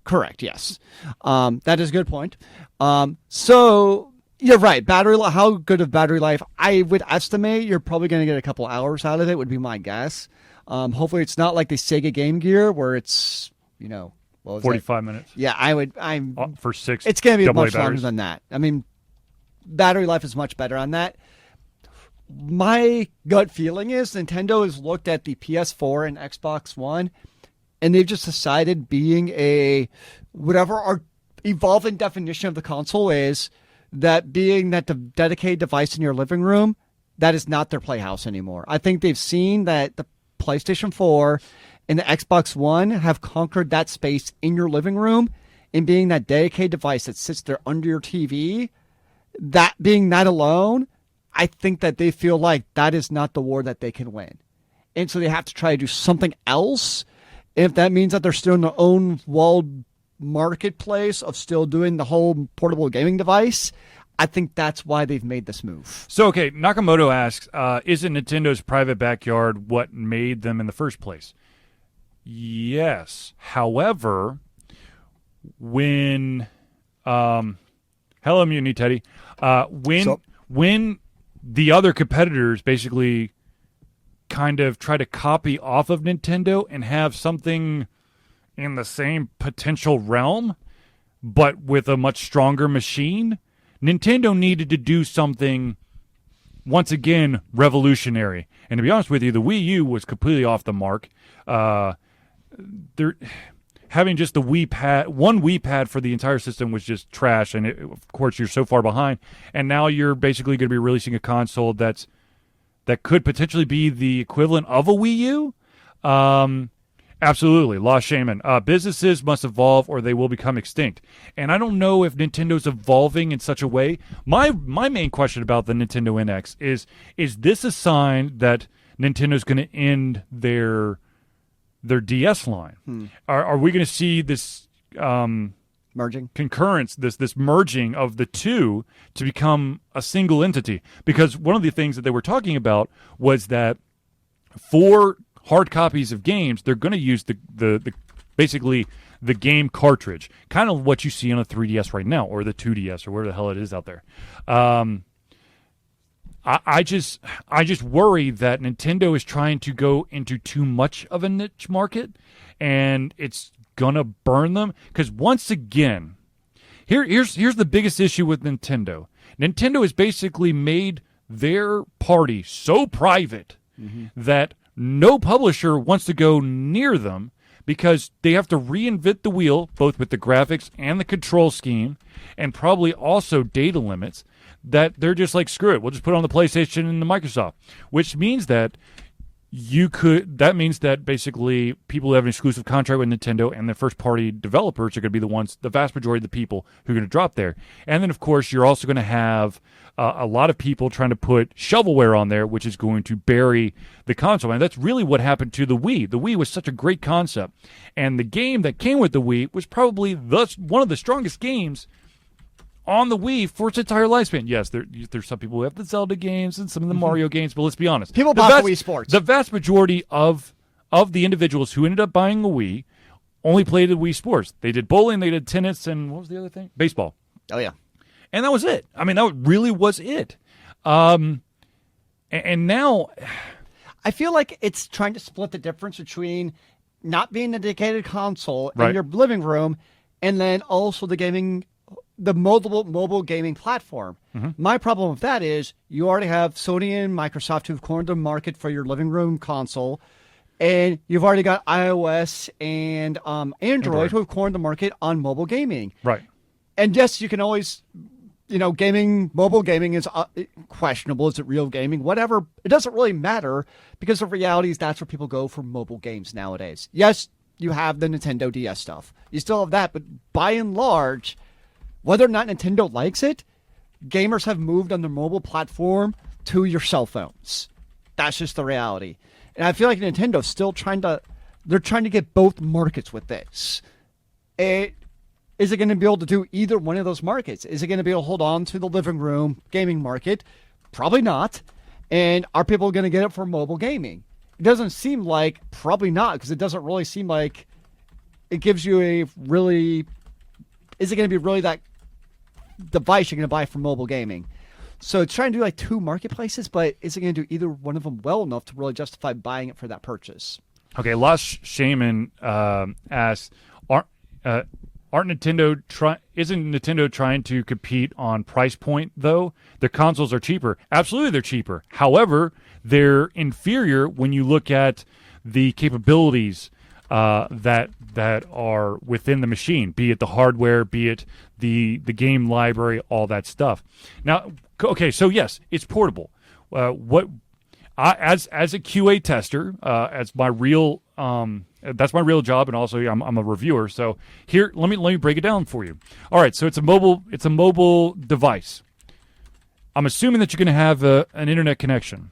Correct, yes. That is a good point. So you're right. How good of battery life? I would estimate you're probably going to get a couple hours out of it, would be my guess. Hopefully it's not like the Sega Game Gear where it's, what was 45 minutes. Yeah, I'm for 6. It's going to be AA much longer batteries. than that. I mean, battery life is much better on that. My gut feeling is Nintendo has looked at the PS4 and Xbox One, and they've just decided, being whatever our evolving definition of the console is, that being that the dedicated device in your living room, that is not their playhouse anymore. I think they've seen that the PlayStation 4 and the Xbox One have conquered that space in your living room, and being that dedicated device that sits there under your TV, that being that alone, I think that they feel like that is not the war that they can win. And so they have to try to do something else. If that means that they're still in their own walled marketplace of still doing the whole portable gaming device, I think that's why they've made this move. So, okay, Nakamoto asks, isn't Nintendo's private backyard what made them in the first place? Yes. However, when hello, Mutiny Teddy. When the other competitors basically kind of try to copy off of Nintendo and have something in the same potential realm, but with a much stronger machine, Nintendo needed to do something, once again, revolutionary. And to be honest with you, the Wii U was completely off the mark. Having just the Wii pad, one Wii pad for the entire system was just trash, and of course you're so far behind. And now you're basically going to be releasing a console that could potentially be the equivalent of a Wii U. Absolutely, Lost Shaman. Businesses must evolve, or they will become extinct. And I don't know if Nintendo's evolving in such a way. My main question about the Nintendo NX is this a sign that Nintendo's going to end their DS line? Are we going to see this merging concurrence, this merging of the two to become a single entity? Because one of the things that they were talking about was that for hard copies of games, they're going to use the basically the game cartridge, kind of what you see on a 3DS right now, or the 2DS, or where the hell it is out there. I just worry that Nintendo is trying to go into too much of a niche market, and it's gonna burn them. Because once again, here's the biggest issue with Nintendo. Nintendo has basically made their party so private that no publisher wants to go near them, because they have to reinvent the wheel, both with the graphics and the control scheme, and probably also data limits, that they're just like, screw it, we'll just put it on the PlayStation and the Microsoft. Which means that basically people who have an exclusive contract with Nintendo and the first-party developers are going to be the vast majority of the people who are going to drop there. And then, of course, you're also going to have a lot of people trying to put shovelware on there, which is going to bury the console. And that's really what happened to the Wii. The Wii was such a great concept. And the game that came with the Wii was probably one of the strongest games on the Wii for its entire lifespan. Yes, there's some people who have the Zelda games and some of the Mario games, but let's be honest. People bought the Wii Sports. The vast majority of the individuals who ended up buying a Wii only played the Wii Sports. They did bowling, they did tennis, and what was the other thing? Baseball. Oh, yeah. And that was it. I mean, that really was it. And now... I feel like it's trying to split the difference between not being a dedicated console in your living room and then also the mobile gaming platform. Mm-hmm. My problem with that is you already have Sony and Microsoft who've cornered the market for your living room console, and you've already got iOS and Android who have cornered the market on mobile gaming. Right. And yes, you can always... mobile gaming is questionable. Is it real gaming? Whatever. It doesn't really matter because the reality is that's where people go for mobile games nowadays. Yes, you have the Nintendo DS stuff. You still have that, but by and large, whether or not Nintendo likes it, gamers have moved on the mobile platform to your cell phones. That's just the reality. And I feel like Nintendo's still trying to get both markets with this. Is it going to be able to do either one of those markets? Is it going to be able to hold on to the living room gaming market? Probably not. And are people going to get it for mobile gaming? It doesn't seem like probably not, because it doesn't really seem like it gives you a really... Is it going to be really that device you're going to buy for mobile gaming? So it's trying to do like two marketplaces, but is it going to do either one of them well enough to really justify buying it for that purchase? Okay, Lost Shaman asks... Isn't Nintendo trying to compete on price point, though? Their consoles are cheaper. Absolutely, they're cheaper. However, they're inferior when you look at the capabilities that are within the machine, be it the hardware, be it the game library, all that stuff. Now, okay, so yes, it's portable. As a QA tester, as my real that's my real job, and also I'm a reviewer. So here, let me break it down for you. All right, so it's a mobile device. I'm assuming that you're going to have an internet connection.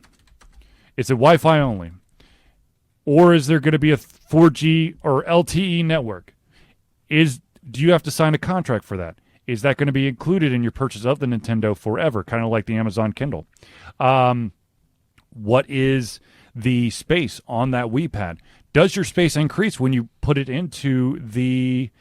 It's a Wi-Fi only, or is there going to be a 4G or LTE network? Do you have to sign a contract for that? Is that going to be included in your purchase of the Nintendo forever, kind of like the Amazon Kindle? What is the space on that Wii Pad? Does your space increase when you put it into the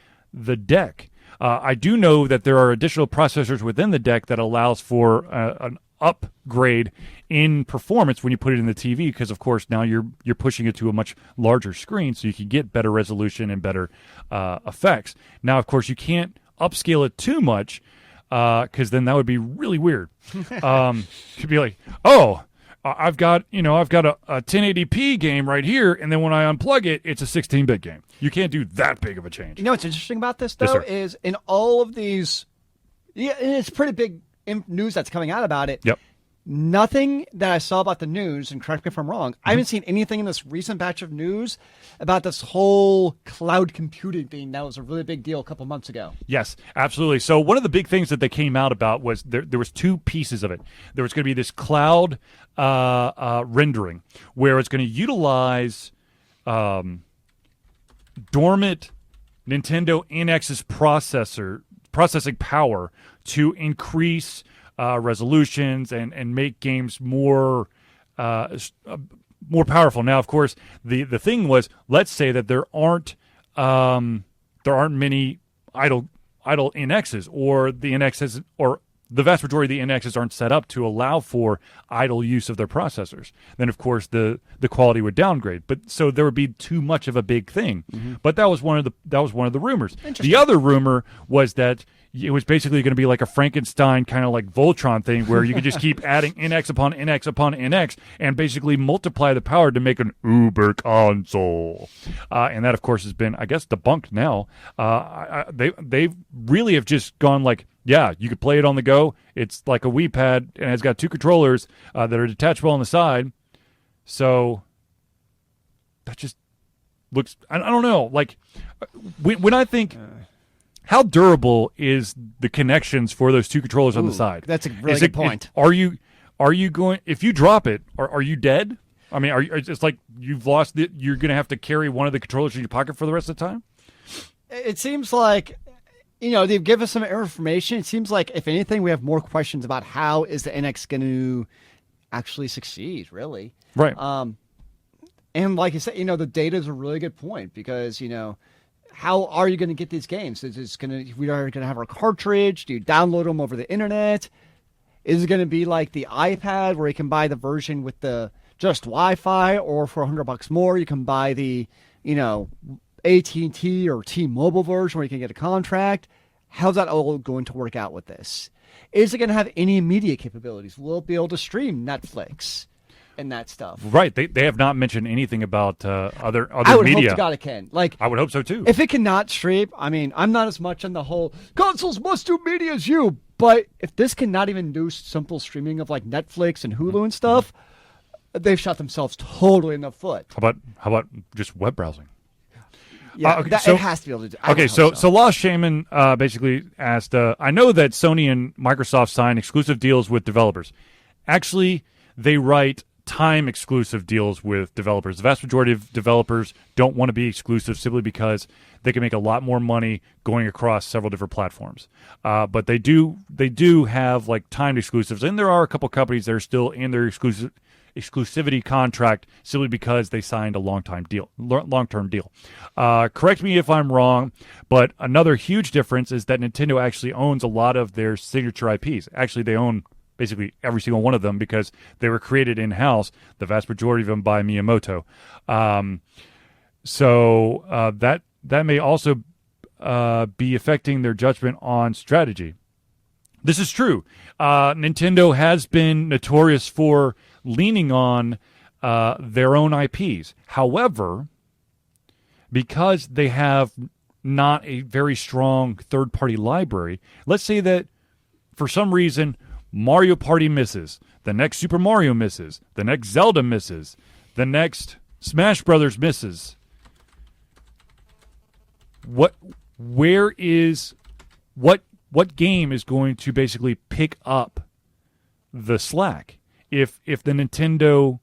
deck? I do know that there are additional processors within the deck that allows for an upgrade in performance when you put it in the TV, because of course now you're pushing it to a much larger screen, so you can get better resolution and better effects. Now, of course, you can't upscale it too much, because then that would be really weird. Could be like, oh, I've got a 1080p game right here, and then when I unplug it, it's a 16-bit game. You can't do that big of a change. You know what's interesting about this, though, is in all of these, and it's pretty big news that's coming out about it. Yep. Nothing that I saw about the news, and correct me if I'm wrong, I haven't seen anything in this recent batch of news about this whole cloud computing thing that was a really big deal a couple months ago. Yes, absolutely. So one of the big things that they came out about was there was two pieces of it. There was going to be this cloud rendering where it's going to utilize dormant Nintendo NX's processing power to increase resolutions and make games more powerful. Now, of course, the thing was, let's say that there aren't many idle NXs, or the NXs, or the vast majority of the NXs aren't set up to allow for idle use of their processors. Then, of course, the quality would downgrade. But so there would be too much of a big thing. Mm-hmm. But that was one of the rumors. The other rumor was that it was basically going to be like a Frankenstein kind of like Voltron thing, where you could just keep adding NX upon NX upon NX and basically multiply the power to make an uber console. And that, of course, has been, I guess, debunked now. They really have just gone like, yeah, you could play it on the go. It's like a Wii Pad, and it's got two controllers that are detachable on the side. So that just looks, I don't know. Like, when I think... how durable is the connections for those two controllers on the side? That's a really good point. Are you going, if you drop it, are you dead? I mean, it's like you've lost it. You're going to have to carry one of the controllers in your pocket for the rest of the time? It seems like they give us some information. It seems like, if anything, we have more questions about how is the NX going to actually succeed, really. Right. And like you said, the data is a really good point because, how are you going to get these games? We are going to have our cartridge? Do you download them over the internet? Is it going to be like the iPad where you can buy the version with the just Wi-Fi, or for $100 more, you can buy the, AT&T or T-Mobile version where you can get a contract? How's that all going to work out with this? Is it going to have any media capabilities? Will it be able to stream Netflix and that stuff? Right. They have not mentioned anything about other I would media. hope to God it can. I would hope so too. If it cannot stream, I'm not as much on the whole consoles must do media as you. But if this cannot even do simple streaming of like Netflix and Hulu and stuff, they've shot themselves totally in the foot. How about just web browsing? Yeah, okay, it has to be able to do. Okay, so Lost Shaman basically asked, I know that Sony and Microsoft sign exclusive deals with developers. Actually, they write time exclusive deals with developers. The vast majority of developers don't want to be exclusive simply because they can make a lot more money going across several different platforms. But they do have like timed exclusives, and there are a couple companies that are still in their exclusivity contract simply because they signed a long-term deal. Correct me if I'm wrong, but another huge difference is that Nintendo actually owns a lot of their signature IPs. Actually, they own basically every single one of them because they were created in-house, the vast majority of them by Miyamoto. So that may also be affecting their judgment on strategy. This is true. Nintendo has been notorious for leaning on their own IPs. However, because they have not a very strong third-party library, let's say that for some reason Mario Party misses, the next Super Mario misses, the next Zelda misses, the next Smash Brothers misses. What game is going to basically pick up the slack if the Nintendo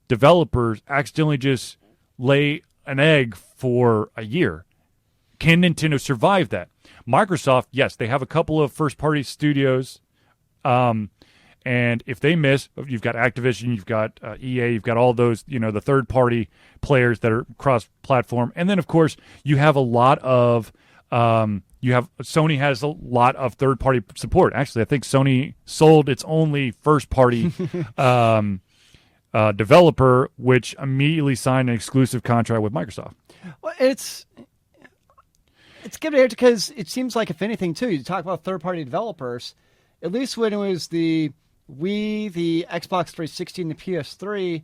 developers accidentally just lay an egg for a year? Can Nintendo survive that? Microsoft, yes, they have a couple of first-party studios, and if they miss, you've got Activision, you've got EA, you've got all those, the third-party players that are cross-platform, and then of course you have a lot of Sony has a lot of third-party support. Actually, I think Sony sold its only first-party developer, which immediately signed an exclusive contract with Microsoft. Well, it's given here because it seems like, if anything, too, you talk about third-party developers. At least when it was the Wii, the Xbox 360, and the PS3,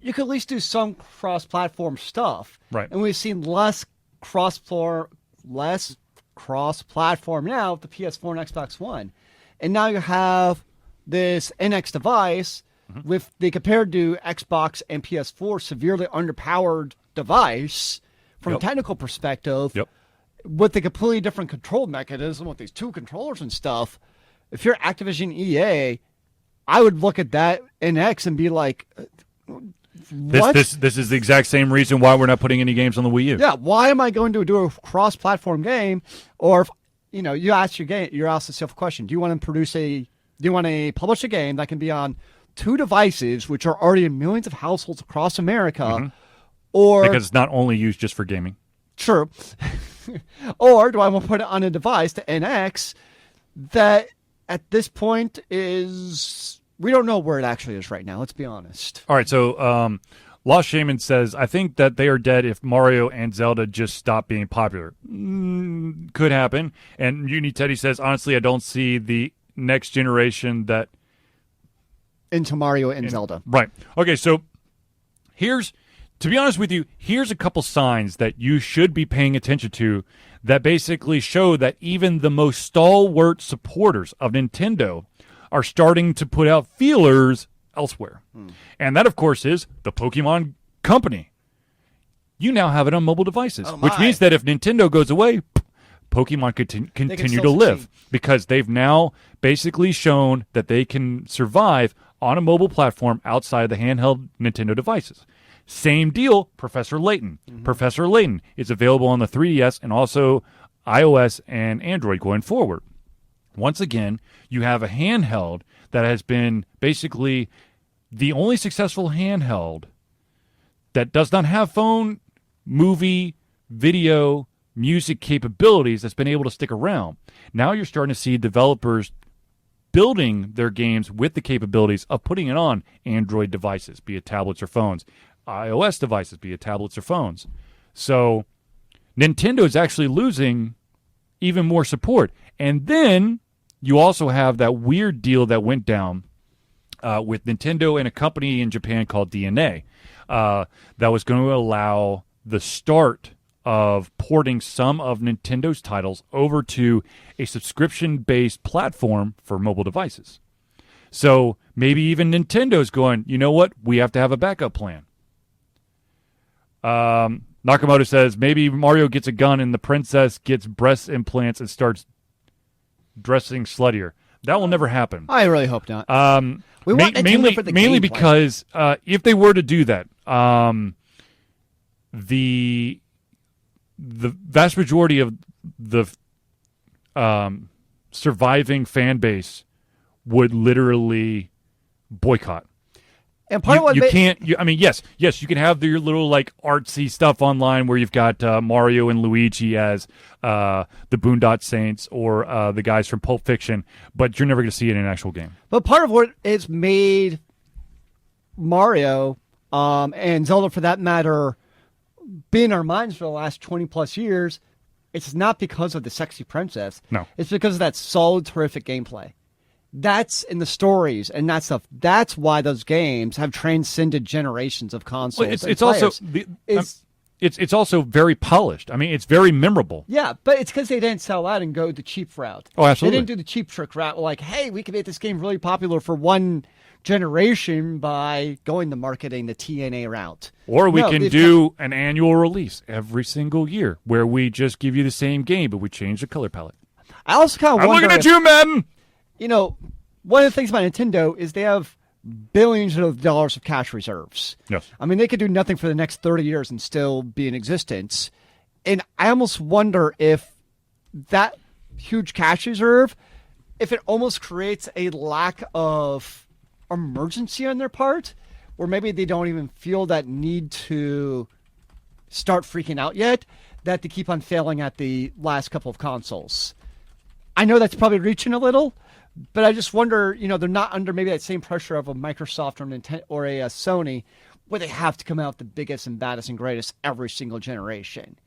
you could at least do some cross-platform stuff. Right. And we've seen less cross-platform now with the PS4 and Xbox One. And now you have this NX device with the, compared to Xbox and PS4, severely underpowered device from a technical perspective, with a completely different control mechanism with these two controllers and stuff. If you're Activision EA, I would look at that NX and be like, what? This is the exact same reason why we're not putting any games on the Wii U. Yeah, why am I going to do a cross-platform game? Or if, you ask you're asked yourself a question: do you want to publish a game that can be on two devices, which are already in millions of households across America, or because it's not only used just for gaming? Sure. Or do I want to put it on a device, the NX, that at this point we don't know where it actually is right now. Let's be honest. All right, so Lost Shaman says, I think that they are dead if Mario and Zelda just stop being popular. Could happen. And Uni Teddy says, honestly, I don't see the next generation that... into Mario and Zelda. Right. Okay, so to be honest with you, here's a couple signs that you should be paying attention to that basically show that even the most stalwart supporters of Nintendo are starting to put out feelers elsewhere. And that, of course, is the Pokemon Company. You now have it on mobile devices, which means that if Nintendo goes away, Pokemon continue to live because they've now basically shown that they can survive on a mobile platform outside the handheld Nintendo devices. Same deal, Professor Layton. Professor Layton is available on the 3DS and also iOS and Android going forward. Once again, you have a handheld that has been basically the only successful handheld that does not have phone, movie, video, music capabilities that's been able to stick around. Now you're starting to see developers building their games with the capabilities of putting it on Android devices, be it tablets or phones, iOS devices, be it tablets or phones. So Nintendo is actually losing even more support. And then you also have that weird deal that went down with Nintendo and a company in Japan called DNA that was going to allow the start of porting some of Nintendo's titles over to a subscription-based platform for mobile devices. So maybe even Nintendo's going, you know what? We have to have a backup plan. Nakamoto says, maybe Mario gets a gun and the princess gets breast implants and starts dressing sluttier. That will never happen. I really hope not. We want Nintendo for the mainly gameplay. because if they were to do that, the vast majority of the surviving fan base would literally boycott. And part of what yes, you can have your little like artsy stuff online where you've got Mario and Luigi as the Boondock Saints or the guys from Pulp Fiction, but you're never going to see it in an actual game. But part of what has made Mario and Zelda, for that matter, be in our minds for the last 20 plus years, it's not because of the sexy princess. No, it's because of that solid, terrific gameplay. That's in the stories and that stuff. That's why those games have transcended generations of consoles. Well, it's also it's also very polished. I mean, it's very memorable. Yeah, but it's because they didn't sell out and go the cheap route. Oh, absolutely. They didn't do the cheap trick route. Like, hey, we can make this game really popular for one generation by going the marketing, the TNA route. Or we can do an annual release every single year where we just give you the same game, but we change the color palette. I also kind of I'm wonder looking at you, Madden! You know, one of the things about Nintendo is they have billions of dollars of cash reserves. Yes. I mean, they could do nothing for the next 30 years and still be in existence. And I almost wonder if that huge cash reserve, if it almost creates a lack of emergency on their part, or maybe they don't even feel that need to start freaking out yet, that they keep on failing at the last couple of consoles. I know that's probably reaching a little, but I just wonder, they're not under maybe that same pressure of a Microsoft or Nintendo or a Sony, where they have to come out the biggest and baddest and greatest every single generation.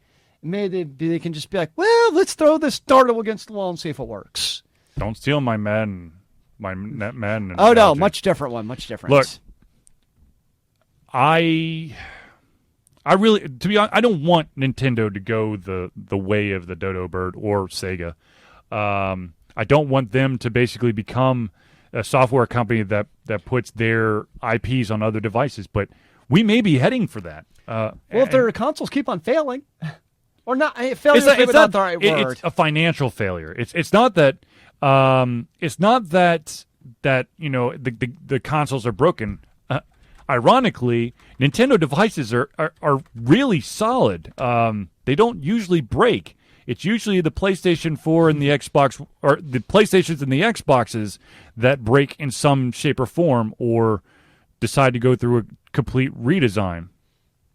Maybe they can just be like, well, let's throw this dartle against the wall and see if it works. Don't steal my Madden. My Madden. Oh, no, much different one, much different. Look, I really, to be honest, I don't want Nintendo to go the way of the dodo bird or Sega. I don't want them to basically become a software company that puts their IPs on other devices, but we may be heading for that. Well, if their consoles keep on failing, or not, failure is not the right word. It's a financial failure. It's not that the consoles are broken. Ironically, Nintendo devices are really solid. They don't usually break. It's usually the PlayStation 4 and the Xbox, or the PlayStations and the Xboxes, that break in some shape or form or decide to go through a complete redesign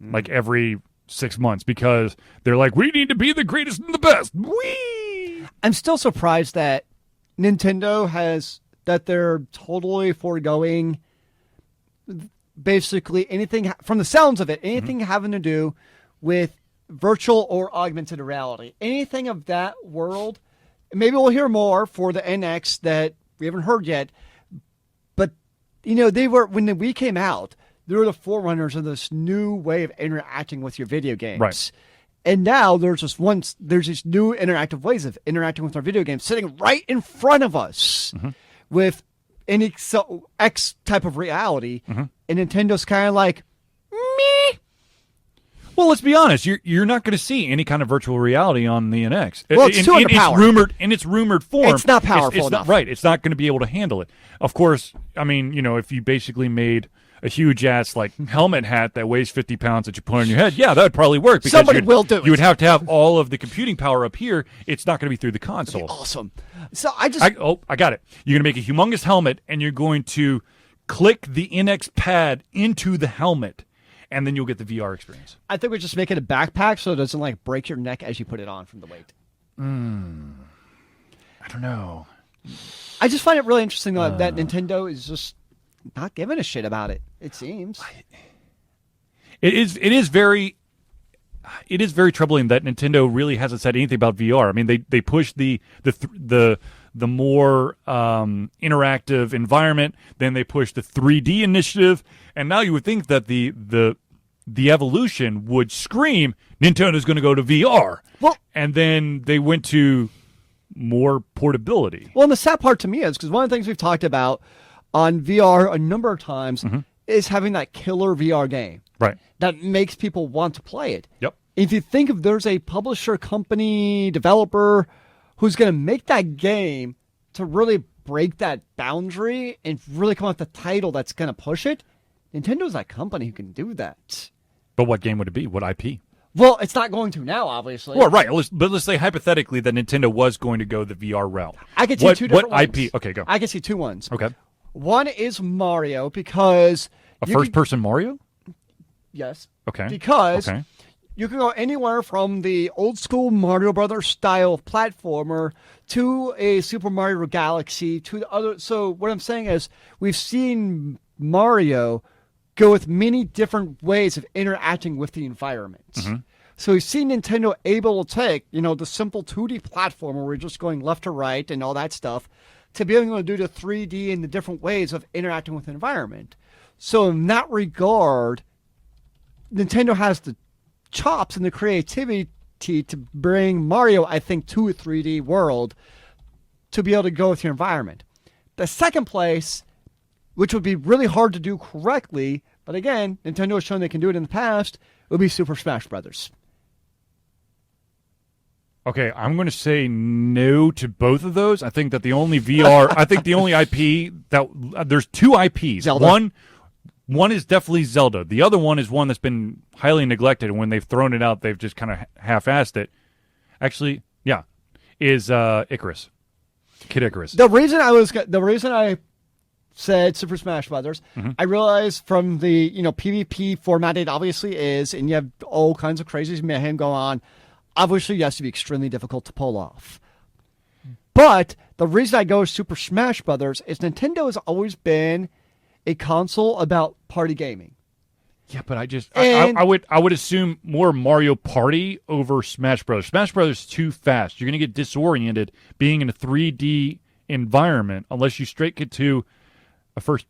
like every 6 months because they're like, we need to be the greatest and the best. Whee! I'm still surprised that Nintendo they're totally foregoing basically anything, from the sounds of it, anything having to do with virtual or augmented reality. Anything of that world. Maybe we'll hear more for the NX that we haven't heard yet. But, they were, when the Wii came out, they were the forerunners of this new way of interacting with your video games. Right. And now there's these new interactive ways of interacting with our video games sitting right in front of us with any X type of reality. And Nintendo's kind of like, meh. Well, let's be honest. You're not going to see any kind of virtual reality on the NX. Well, it's too underpowered. In its rumored form. It's not powerful it's enough. Right. It's not going to be able to handle it. Of course, I mean, if you basically made a huge ass like helmet hat that weighs 50 pounds that you put on your head, yeah, that would probably work. Because Somebody will do it. You would have to have all of the computing power up here. It's not going to be through the console. Awesome. So I got it. You're going to make a humongous helmet, and you're going to click the NX pad into the helmet, and then you'll get the VR experience. I think we just make it a backpack so it doesn't like break your neck as you put it on from the weight. I don't know. I just find it really interesting that Nintendo is just not giving a shit about it. It seems it is very troubling that Nintendo really hasn't said anything about VR. I mean, they pushed the more interactive environment, then they pushed the 3D initiative, and now you would think that the evolution would scream Nintendo's going to go to VR. Well, and then they went to more portability. Well, and the sad part to me is because one of the things we've talked about on VR a number of times is having that killer VR game. Right. That makes people want to play it. Yep. If you think if there's a publisher, company, developer who's going to make that game to really break that boundary and really come out with the title that's going to push it, Nintendo's that company who can do that. But what game would it be? What IP? Well, it's not going to now, obviously. Well, right. But let's say hypothetically that Nintendo was going to go the VR route. I could see two different ones. What IP? Okay, go. I can see two ones. Okay. One is Mario because... A first-person Mario? Yes. Okay. Because you can go anywhere from the old-school Mario Brothers style platformer to a Super Mario Galaxy to the other... So what I'm saying is we've seen Mario go with many different ways of interacting with the environment. So we've seen Nintendo able to take, the simple 2D platformer where we're just going left to right and all that stuff to be able to do the 3D and the different ways of interacting with the environment. So in that regard, Nintendo has the chops and the creativity to bring Mario, I think, to a 3D world to be able to go with your environment. The second place, which would be really hard to do correctly, but again, Nintendo has shown they can do it in the past, would be Super Smash Brothers. Okay, I'm going to say no to both of those. I think that the only VR, I think the only IP that there's two IPs. Zelda. One is definitely Zelda. The other one is one that's been highly neglected, and when they've thrown it out, they've just kind of half-assed it. Actually, yeah, is Icarus, Kid Icarus. The reason I said Super Smash Brothers, I realized from the PvP format it obviously is, and you have all kinds of crazy mayhem going on. Obviously, it has to be extremely difficult to pull off. But the reason I go with Super Smash Brothers is Nintendo has always been a console about party gaming. Yeah, but I would assume more Mario Party over Smash Brothers. Smash Brothers is too fast. You're going to get disoriented being in a 3D environment unless you strike it to a first,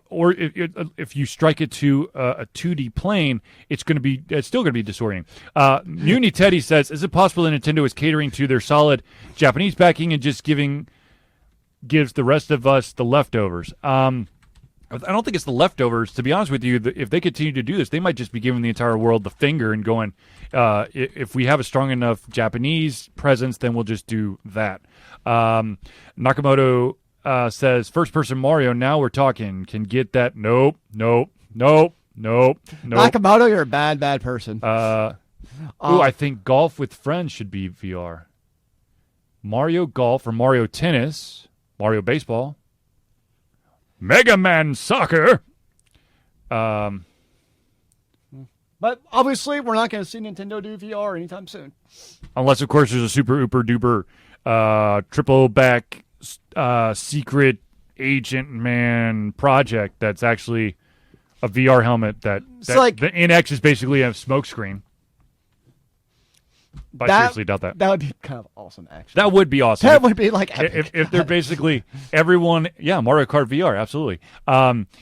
or if you strike it to a 2D plane, it's still going to be disorienting. Muni Teddy says, is it possible that Nintendo is catering to their solid Japanese backing and just gives the rest of us the leftovers? I don't think it's the leftovers. To be honest with you, if they continue to do this, they might just be giving the entire world the finger and going, if we have a strong enough Japanese presence, then we'll just do that. Nakamoto says, first-person Mario, now we're talking. Can get that. Nope. Nakamoto, you're a bad person. I think Golf with Friends should be VR. Mario Golf or Mario Tennis, Mario Baseball. Mega Man Soccer. But obviously, we're not going to see Nintendo do VR anytime soon. Unless, of course, there's a super uber duper triple back secret agent man project that's actually a VR helmet that like, the NX is basically a smoke screen. But I seriously doubt that. That would be kind of awesome, actually. That would be awesome. That would be like epic. If they're basically everyone, Mario Kart VR, absolutely.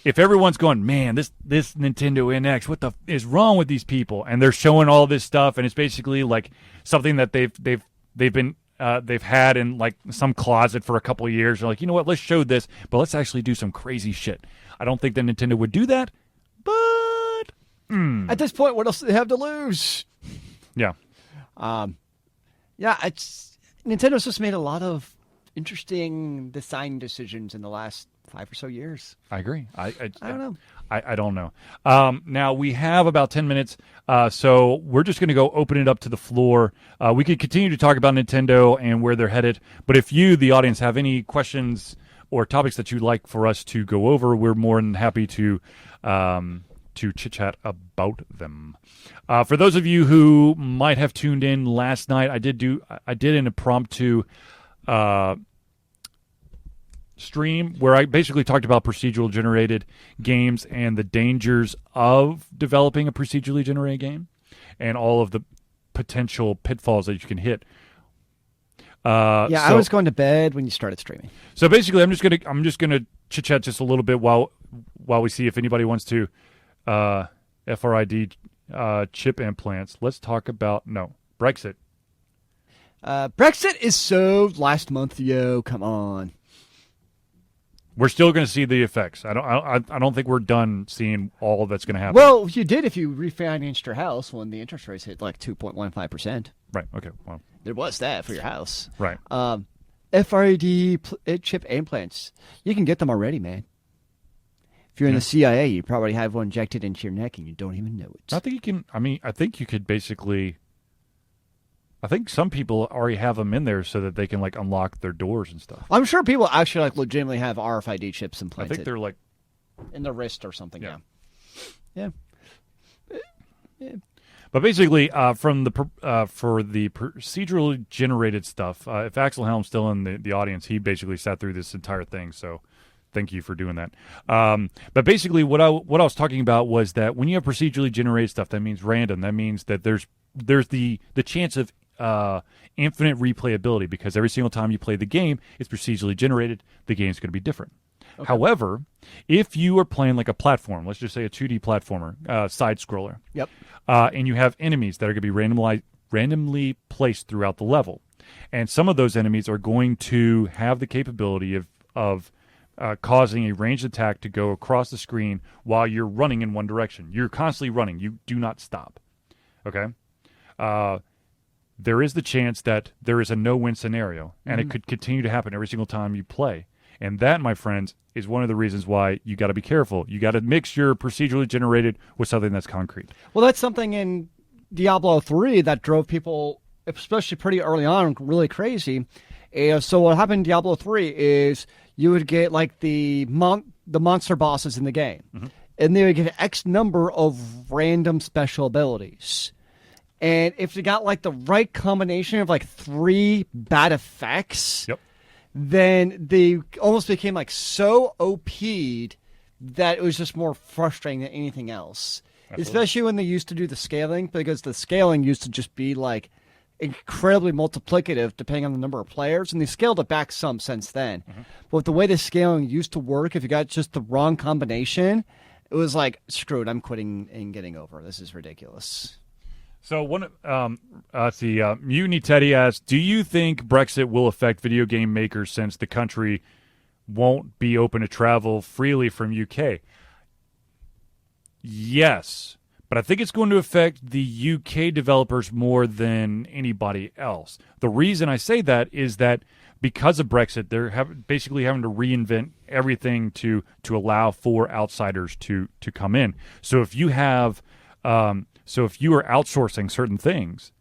If everyone's going, man, this Nintendo NX, what the is wrong with these people? And they're showing all this stuff, and it's basically like something that they've had in like some closet for a couple of years. They're like, you know what? Let's show this, but let's actually do some crazy shit. I don't think that Nintendo would do that, but at this point, what else do they have to lose? Yeah. Nintendo's just made a lot of interesting design decisions in the last 5 or so years. I agree. I don't know. I don't know. Now, we have about 10 minutes, so we're just going to go open it up to the floor. We could continue to talk about Nintendo and where they're headed, but if you, the audience, have any questions or topics that you'd like for us to go over, we're more than happy to chit-chat about them. For those of you who might have tuned in last night, I did an impromptu stream where I basically talked about procedural generated games and the dangers of developing a procedurally generated game and all of the potential pitfalls that you can hit. I was going to bed when you started streaming. So basically, I'm just gonna chit chat just a little bit while we see if anybody wants to FRID chip implants. Let's talk about Brexit. Brexit is so last month, yo. Come on. We're still going to see the effects. I don't think we're done seeing all that's going to happen. Well, you did if you refinanced your house when the interest rates hit like 2.15%. Right. Okay. Well, there was that for your house. Right. FRD chip implants. You can get them already, man. If you're in the CIA, you probably have one injected into your neck and you don't even know it. I think you can. I mean, I think you could basically. I think some people already have them in there so that they can like unlock their doors and stuff. I'm sure people actually like legitimately have RFID chips implanted. I think they're like in the wrist or something. Yeah. But basically, for the procedurally generated stuff, if Axel Helm's still in the audience, he basically sat through this entire thing. So thank you for doing that. But basically, what I was talking about was that when you have procedurally generated stuff, that means random. That means that there's the chance of infinite replayability because every single time you play the game, it's procedurally generated. The game's going to be different. Okay. However, if you are playing like a platform, let's just say a 2D platformer, side scroller, and you have enemies that are going to be randomly placed throughout the level, and some of those enemies are going to have the capability of causing a ranged attack to go across the screen while you're running in one direction. You're constantly running. You do not stop. Okay? There is the chance that there is a no-win scenario, and it could continue to happen every single time you play. And that, my friends, is one of the reasons why you got to be careful. You got to mix your procedurally generated with something that's concrete. Well, that's something in Diablo 3 that drove people, especially pretty early on, really crazy. So what happened in Diablo 3 is you would get like the monster bosses in the game, and they would get X number of random special abilities. And if you got like the right combination of like 3 bad effects, then they almost became like so OP'd that it was just more frustrating than anything else. Absolutely. Especially when they used to do the scaling, because the scaling used to just be like incredibly multiplicative depending on the number of players, and they scaled it back some since then. But the way the scaling used to work, if you got just the wrong combination, it was like, screw it, I'm quitting and getting over. This is ridiculous. So Mutiny Teddy asks, do you think Brexit will affect video game makers since the country won't be open to travel freely from UK? Yes, but I think it's going to affect the UK developers more than anybody else. The reason I say that is that because of Brexit, they're basically having to reinvent everything to allow for outsiders to come in. So if you have... So if you are outsourcing certain things,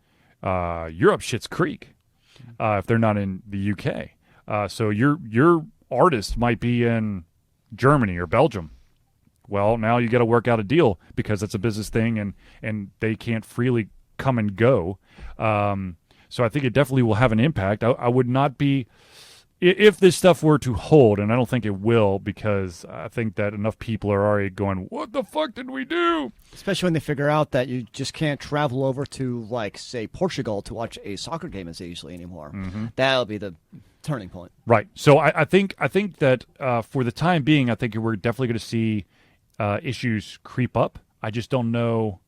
you're up shit's creek if they're not in the UK. So your artist might be in Germany or Belgium. Well, now you got to work out a deal because it's a business thing and they can't freely come and go. So I think it definitely will have an impact. I would not be... If this stuff were to hold, and I don't think it will, because I think that enough people are already going, what the fuck did we do? Especially when they figure out that you just can't travel over to, like, say, Portugal to watch a soccer game as easily anymore. That'll be the turning point. Right. So I think that for the time being, I think we're definitely going to see issues creep up. I just don't know,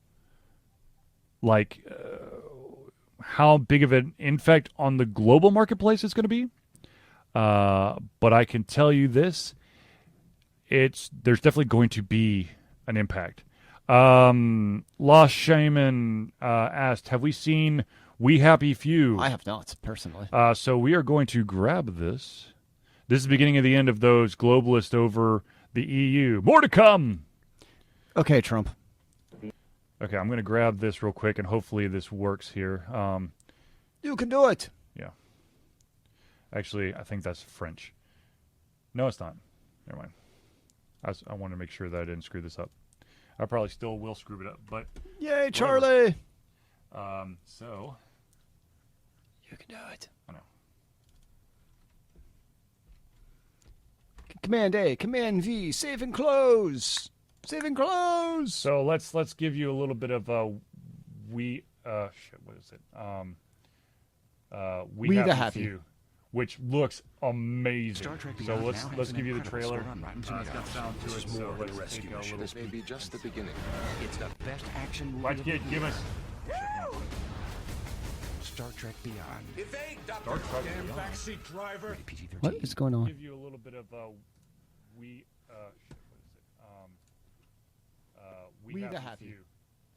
like, how big of an impact on the global marketplace it's going to be. But I can tell you this, there's definitely going to be an impact. Lost Shaman asked, have we seen We Happy Few. I have not, personally. So we are going to grab this. This is the beginning of the end of those globalists over the EU. More to come. Okay, Trump. Okay, I'm going to grab this real quick, and hopefully this works here. You can do it. Yeah. Actually, I think that's French. No, it's not. Never mind. I want to make sure that I didn't screw this up. I probably still will screw it up, but... Yay, Charlie! So... You can do it. I know. Command A, Command V, save and close! Save and close! So let's give you a little bit of what is it? We the Happy Happy. Few, which looks amazing. Star Trek So Beyond let's now has give an you the incredible trailer. score on Rotten It's got Tomatoes. sound to This it, is so more than a let's rescue take a mission. little This may be just the beginning. It's the best action movie. Right, kid, give us. Star Trek Beyond. Evade, Dr. Star Trek Damn Beyond. backseat driver. PG-13. What is going on? Give you a little bit of we We the Happy. Few,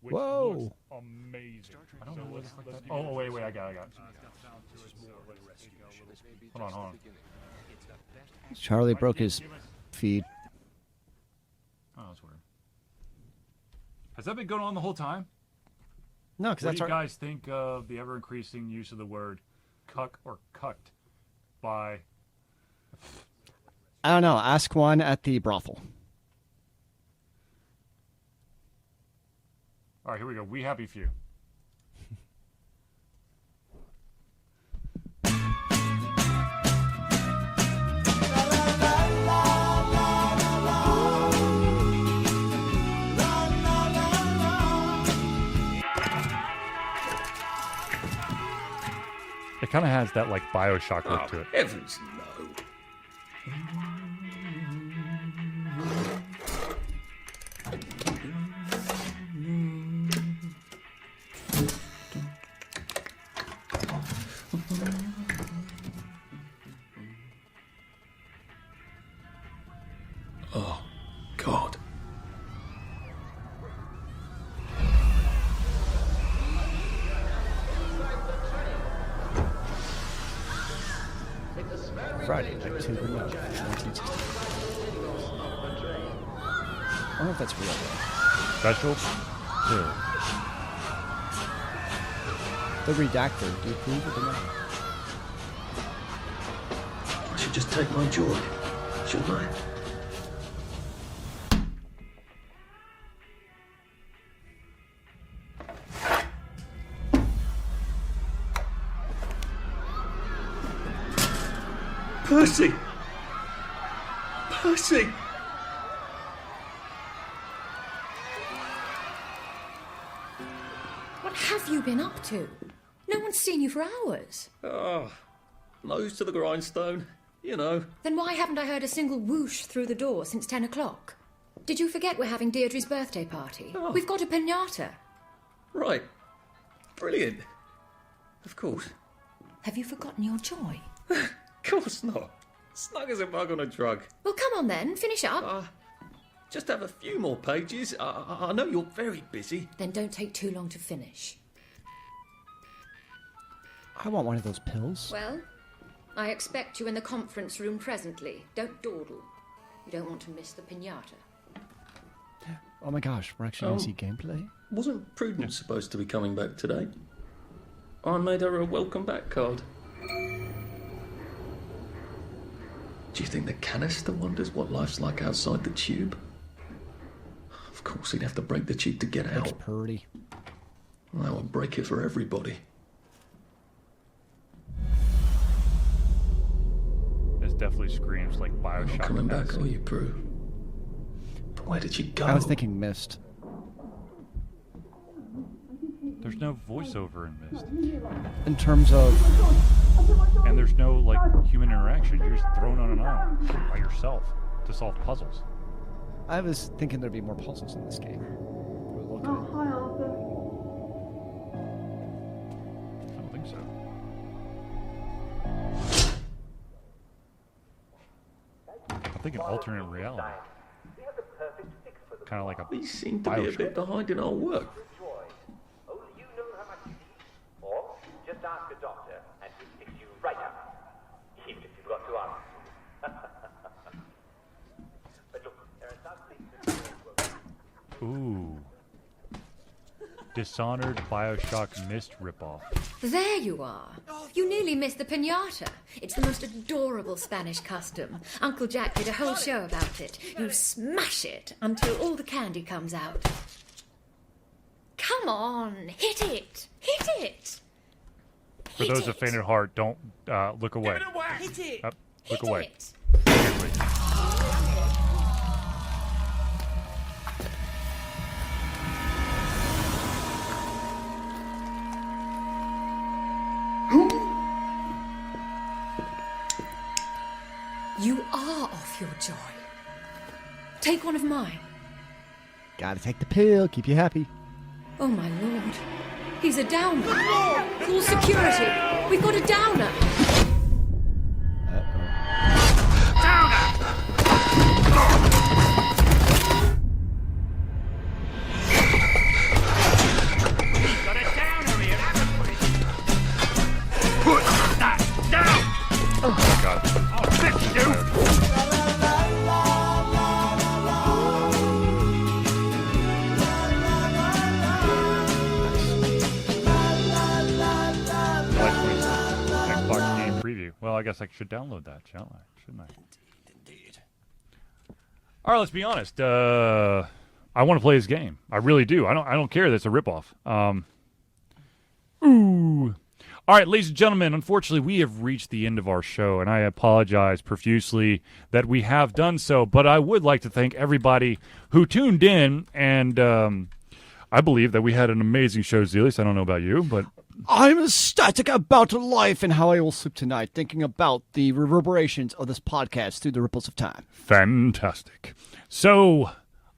which Whoa. looks amazing. I don't know what Oh, wait, I got it. Hold on. Charlie broke his feed. Oh, that's weird. Has that been going on the whole time? No, because What that's do you our... guys think of the ever-increasing use of the word cuck or cucked by... I don't know. Ask one at the brothel. All right, here we go. We Happy Few. It kind of has that like Bioshock look to it. Heavens no. Oh, God. Friday, October 9th, 1960. I don't know if that's real, though. Special? The Redactor, do you approve of the name? I should just take my joy, shouldn't I? Percy! Percy! What have you been up to? No one's seen you for hours. Oh, nose to the grindstone, you know. Then why haven't I heard a single whoosh through the door since 10 o'clock? Did you forget we're having Deirdre's birthday party? Oh. We've got a piñata. Right. Brilliant. Of course. Have you forgotten your joy? Of course not. Snug as a bug on a drug. Well, come on then, finish up. Just have a few more pages. I know you're very busy. Then don't take too long to finish. I want one of those pills. Well, I expect you in the conference room presently. Don't dawdle. You don't want to miss the piñata. Oh my gosh, we're actually going to see gameplay? Wasn't Prudence supposed to be coming back today? I made her a welcome back card. Do you think the canister wonders what life's like outside the tube? Of course he'd have to break the tube to get out. Looks pretty. Well, that would break it for everybody. This definitely screams like Bioshock. Not coming back, are you, Prue? But where did she go? I was thinking Mist. There's no voiceover in Myst. In terms of... And there's no, like, human interaction. You're just thrown on an island by yourself to solve puzzles. I was thinking there'd be more puzzles in this game. I don't think so. I think an alternate reality. Kind of like a We seem to be a bit behind in our work. Ooh. Dishonored Bioshock Mist ripoff. There you are. You nearly missed the piñata. It's the most adorable Spanish custom. Uncle Jack did a whole show about it. You smash it until all the candy comes out. Come on, hit it! Hit it! For those of faint at heart, don't look away. Hit it! Look Hit away. it. You are off your joy. Take one of mine. Gotta take the pill, keep you happy. Oh my lord. He's a downer. Call security. We've got a downer. Got a downer here, haven't we? Put that down! Oh my god. I'll fix you! Xbox game preview. Well, I guess I should download that, shouldn't I? Indeed. All right, let's be honest. I want to play this game. I really do. I don't care that it's a ripoff. Ooh. All right, ladies and gentlemen, unfortunately, we have reached the end of our show, and I apologize profusely that we have done so, but I would like to thank everybody who tuned in, and I believe that we had an amazing show, Zealeus. I don't know about you, but... I'm ecstatic about life and how I will sleep tonight, thinking about the reverberations of this podcast through the ripples of time. Fantastic. So,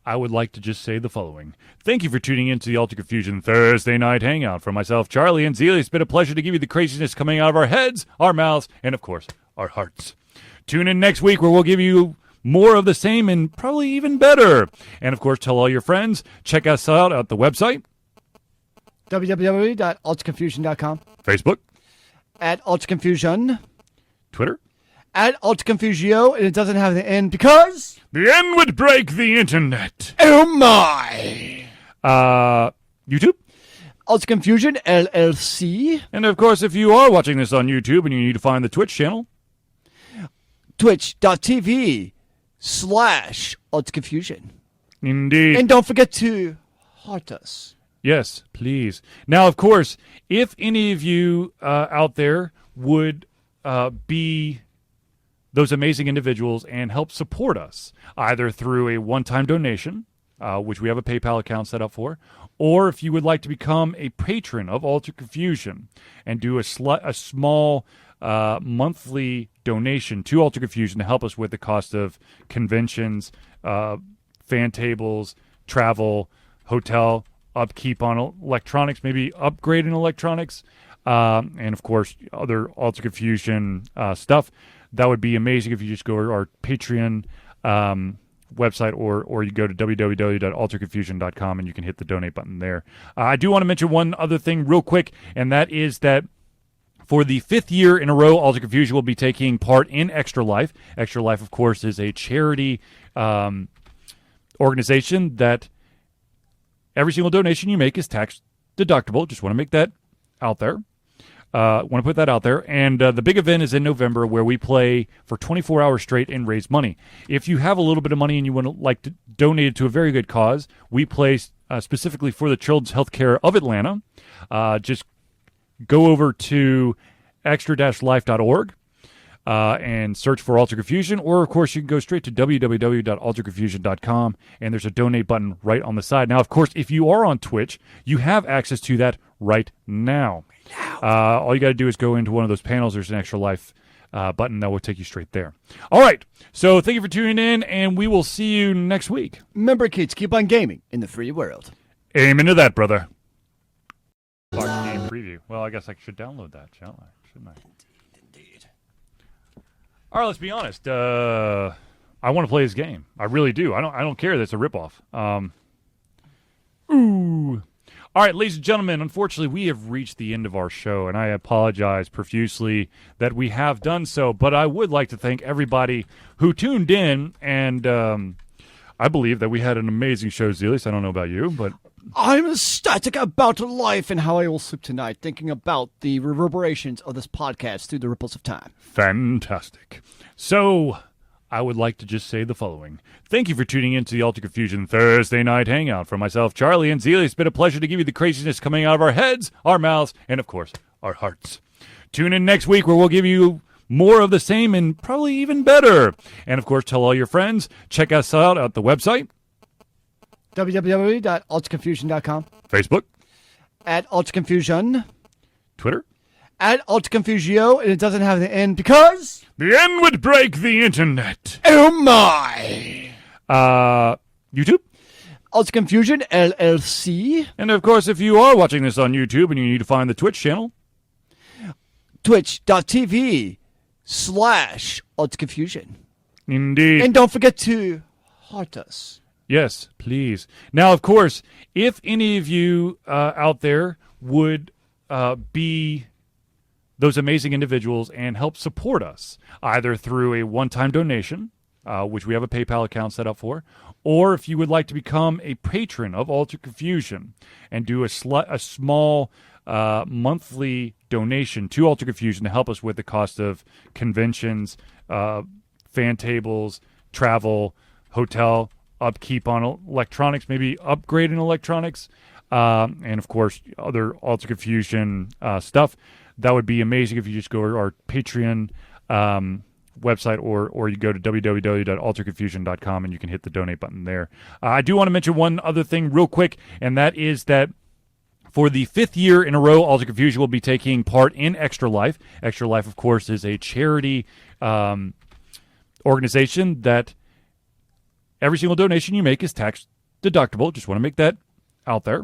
I would like to just say the following. Thank you for tuning in to the Ultra Confusion Thursday Night Hangout. For myself, Charlie, and Zealeus, it's been a pleasure to give you the craziness coming out of our heads, our mouths, and, of course, our hearts. Tune in next week where we'll give you more of the same and probably even better. And, of course, tell all your friends. Check us out at the website. www.ultraconfusion.com. Facebook. At UltraConfusion. Twitter. At UltraConfusio, and it doesn't have the N because... The N would break the internet. Oh my! YouTube. UltraConfusion, LLC. And, of course, if you are watching this on YouTube and you need to find the Twitch channel... Twitch.tv/UltraConfusion. Indeed. And don't forget to heart us. Yes, please. Now, of course, if any of you out there would be those amazing individuals and help support us, either through a one-time donation, which we have a PayPal account set up for, or if you would like to become a patron of Ultra Confusion and do a small monthly donation to Ultra Confusion to help us with the cost of conventions, fan tables, travel, hotel, upkeep on electronics, maybe upgrading electronics, and of course other Ultra Confusion stuff. That would be amazing if you just go to our Patreon website or you go to www.ultraconfusion.com and you can hit the donate button there. I do want to mention one other thing real quick, and that is that for the 5th year in a row, Ultra Confusion will be taking part in Extra Life. Extra Life, of course, is a charity organization that every single donation you make is tax deductible. Just want to make that out there. Want to put that out there. And the big event is in November where we play for 24 hours straight and raise money. If you have a little bit of money and you want to like to donate it to a very good cause, we play specifically for the Children's Healthcare of Atlanta. Just go over to extra-life.org and search for Ultra Confusion, or of course you can go straight to www.ultraconfusion.com and there's a donate button right on the side. Now, of course, if you are on Twitch, you have access to that right now. All you got to do is go into one of those panels. There's an Extra Life button that will take you straight there. All right, so thank you for tuning in, and we will see you next week. Remember, kids, keep on gaming in the free world. Amen to that, brother. Xbox game preview. Well, I guess I should download that, shouldn't I? Indeed. All right, let's be honest. I want to play this game. I really do. I don't care that it's a ripoff. Ooh. All right, ladies and gentlemen, unfortunately, we have reached the end of our show, and I apologize profusely that we have done so, but I would like to thank everybody who tuned in, and I I believe that we had an amazing show, Zealeus. I don't know about you, but I'm ecstatic about life and how I will sleep tonight, thinking about the reverberations of this podcast through the ripples of time. Fantastic. So, I would like to just say the following. Thank you for tuning in to the Alter Confusion Thursday Night Hangout. For myself, Charlie, and Zealeus, it's been a pleasure to give you the craziness coming out of our heads, our mouths, and, of course, our hearts. Tune in next week where we'll give you more of the same and probably even better. And, of course, tell all your friends. Check us out at the website. www.alterconfusion.com. Facebook. At Alterconfusion. Twitter. At Alterconfugio, and it doesn't have the N because... The N would break the internet. Oh, my. YouTube. Alterconfusion, LLC. And, of course, if you are watching this on YouTube and you need to find the Twitch channel. Twitch.tv/Alterconfusion. Indeed. And don't forget to heart us. Yes, please. Now, of course, if any of you out there would be those amazing individuals and help support us, either through a one-time donation, which we have a PayPal account set up for, or if you would like to become a patron of Alter Confusion and do a small monthly donation to Alter Confusion to help us with the cost of conventions, fan tables, travel, hotel, upkeep on electronics, maybe upgrading electronics, and of course other Alter Confusion stuff. That would be amazing if you just go to our Patreon website or you go to www.alterconfusion.com and you can hit the donate button there. I do want to mention one other thing real quick, and that is that for the 5th year in a row, Alter Confusion will be taking part in Extra Life. Extra Life, of course, is a charity organization that every single donation you make is tax deductible. Just want to make that out there.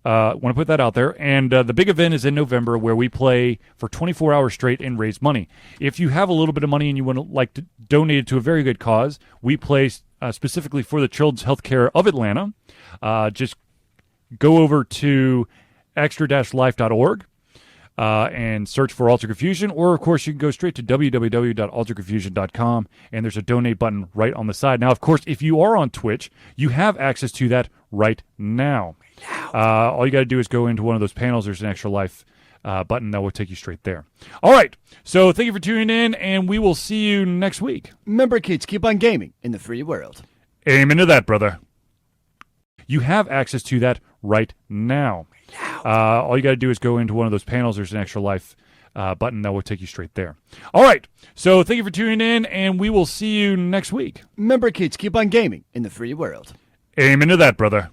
Want to put that out there. And the big event is in November where we play for 24 hours straight and raise money. If you have a little bit of money and you want to like to donate it to a very good cause, we play specifically for the Children's Healthcare of Atlanta. Just go over to extra-life.org and search for Alter Confusion, or of course you can go straight to www.alterconfusion.com and there's a donate button right on the side. Now, of course, if you are on Twitch, you have access to that right now. All you got to do is go into one of those panels. There's an Extra Life button that will take you straight there. All right, so thank you for tuning in, and we will see you next week. Remember, kids, keep on gaming in the free world. Amen to that, brother. You have access to that right now. All you got to do is go into one of those panels. There's an Extra Life button that will take you straight there. All right, so thank you for tuning in, and we will see you next week. Remember, kids, keep on gaming in the free world. Amen to that, brother.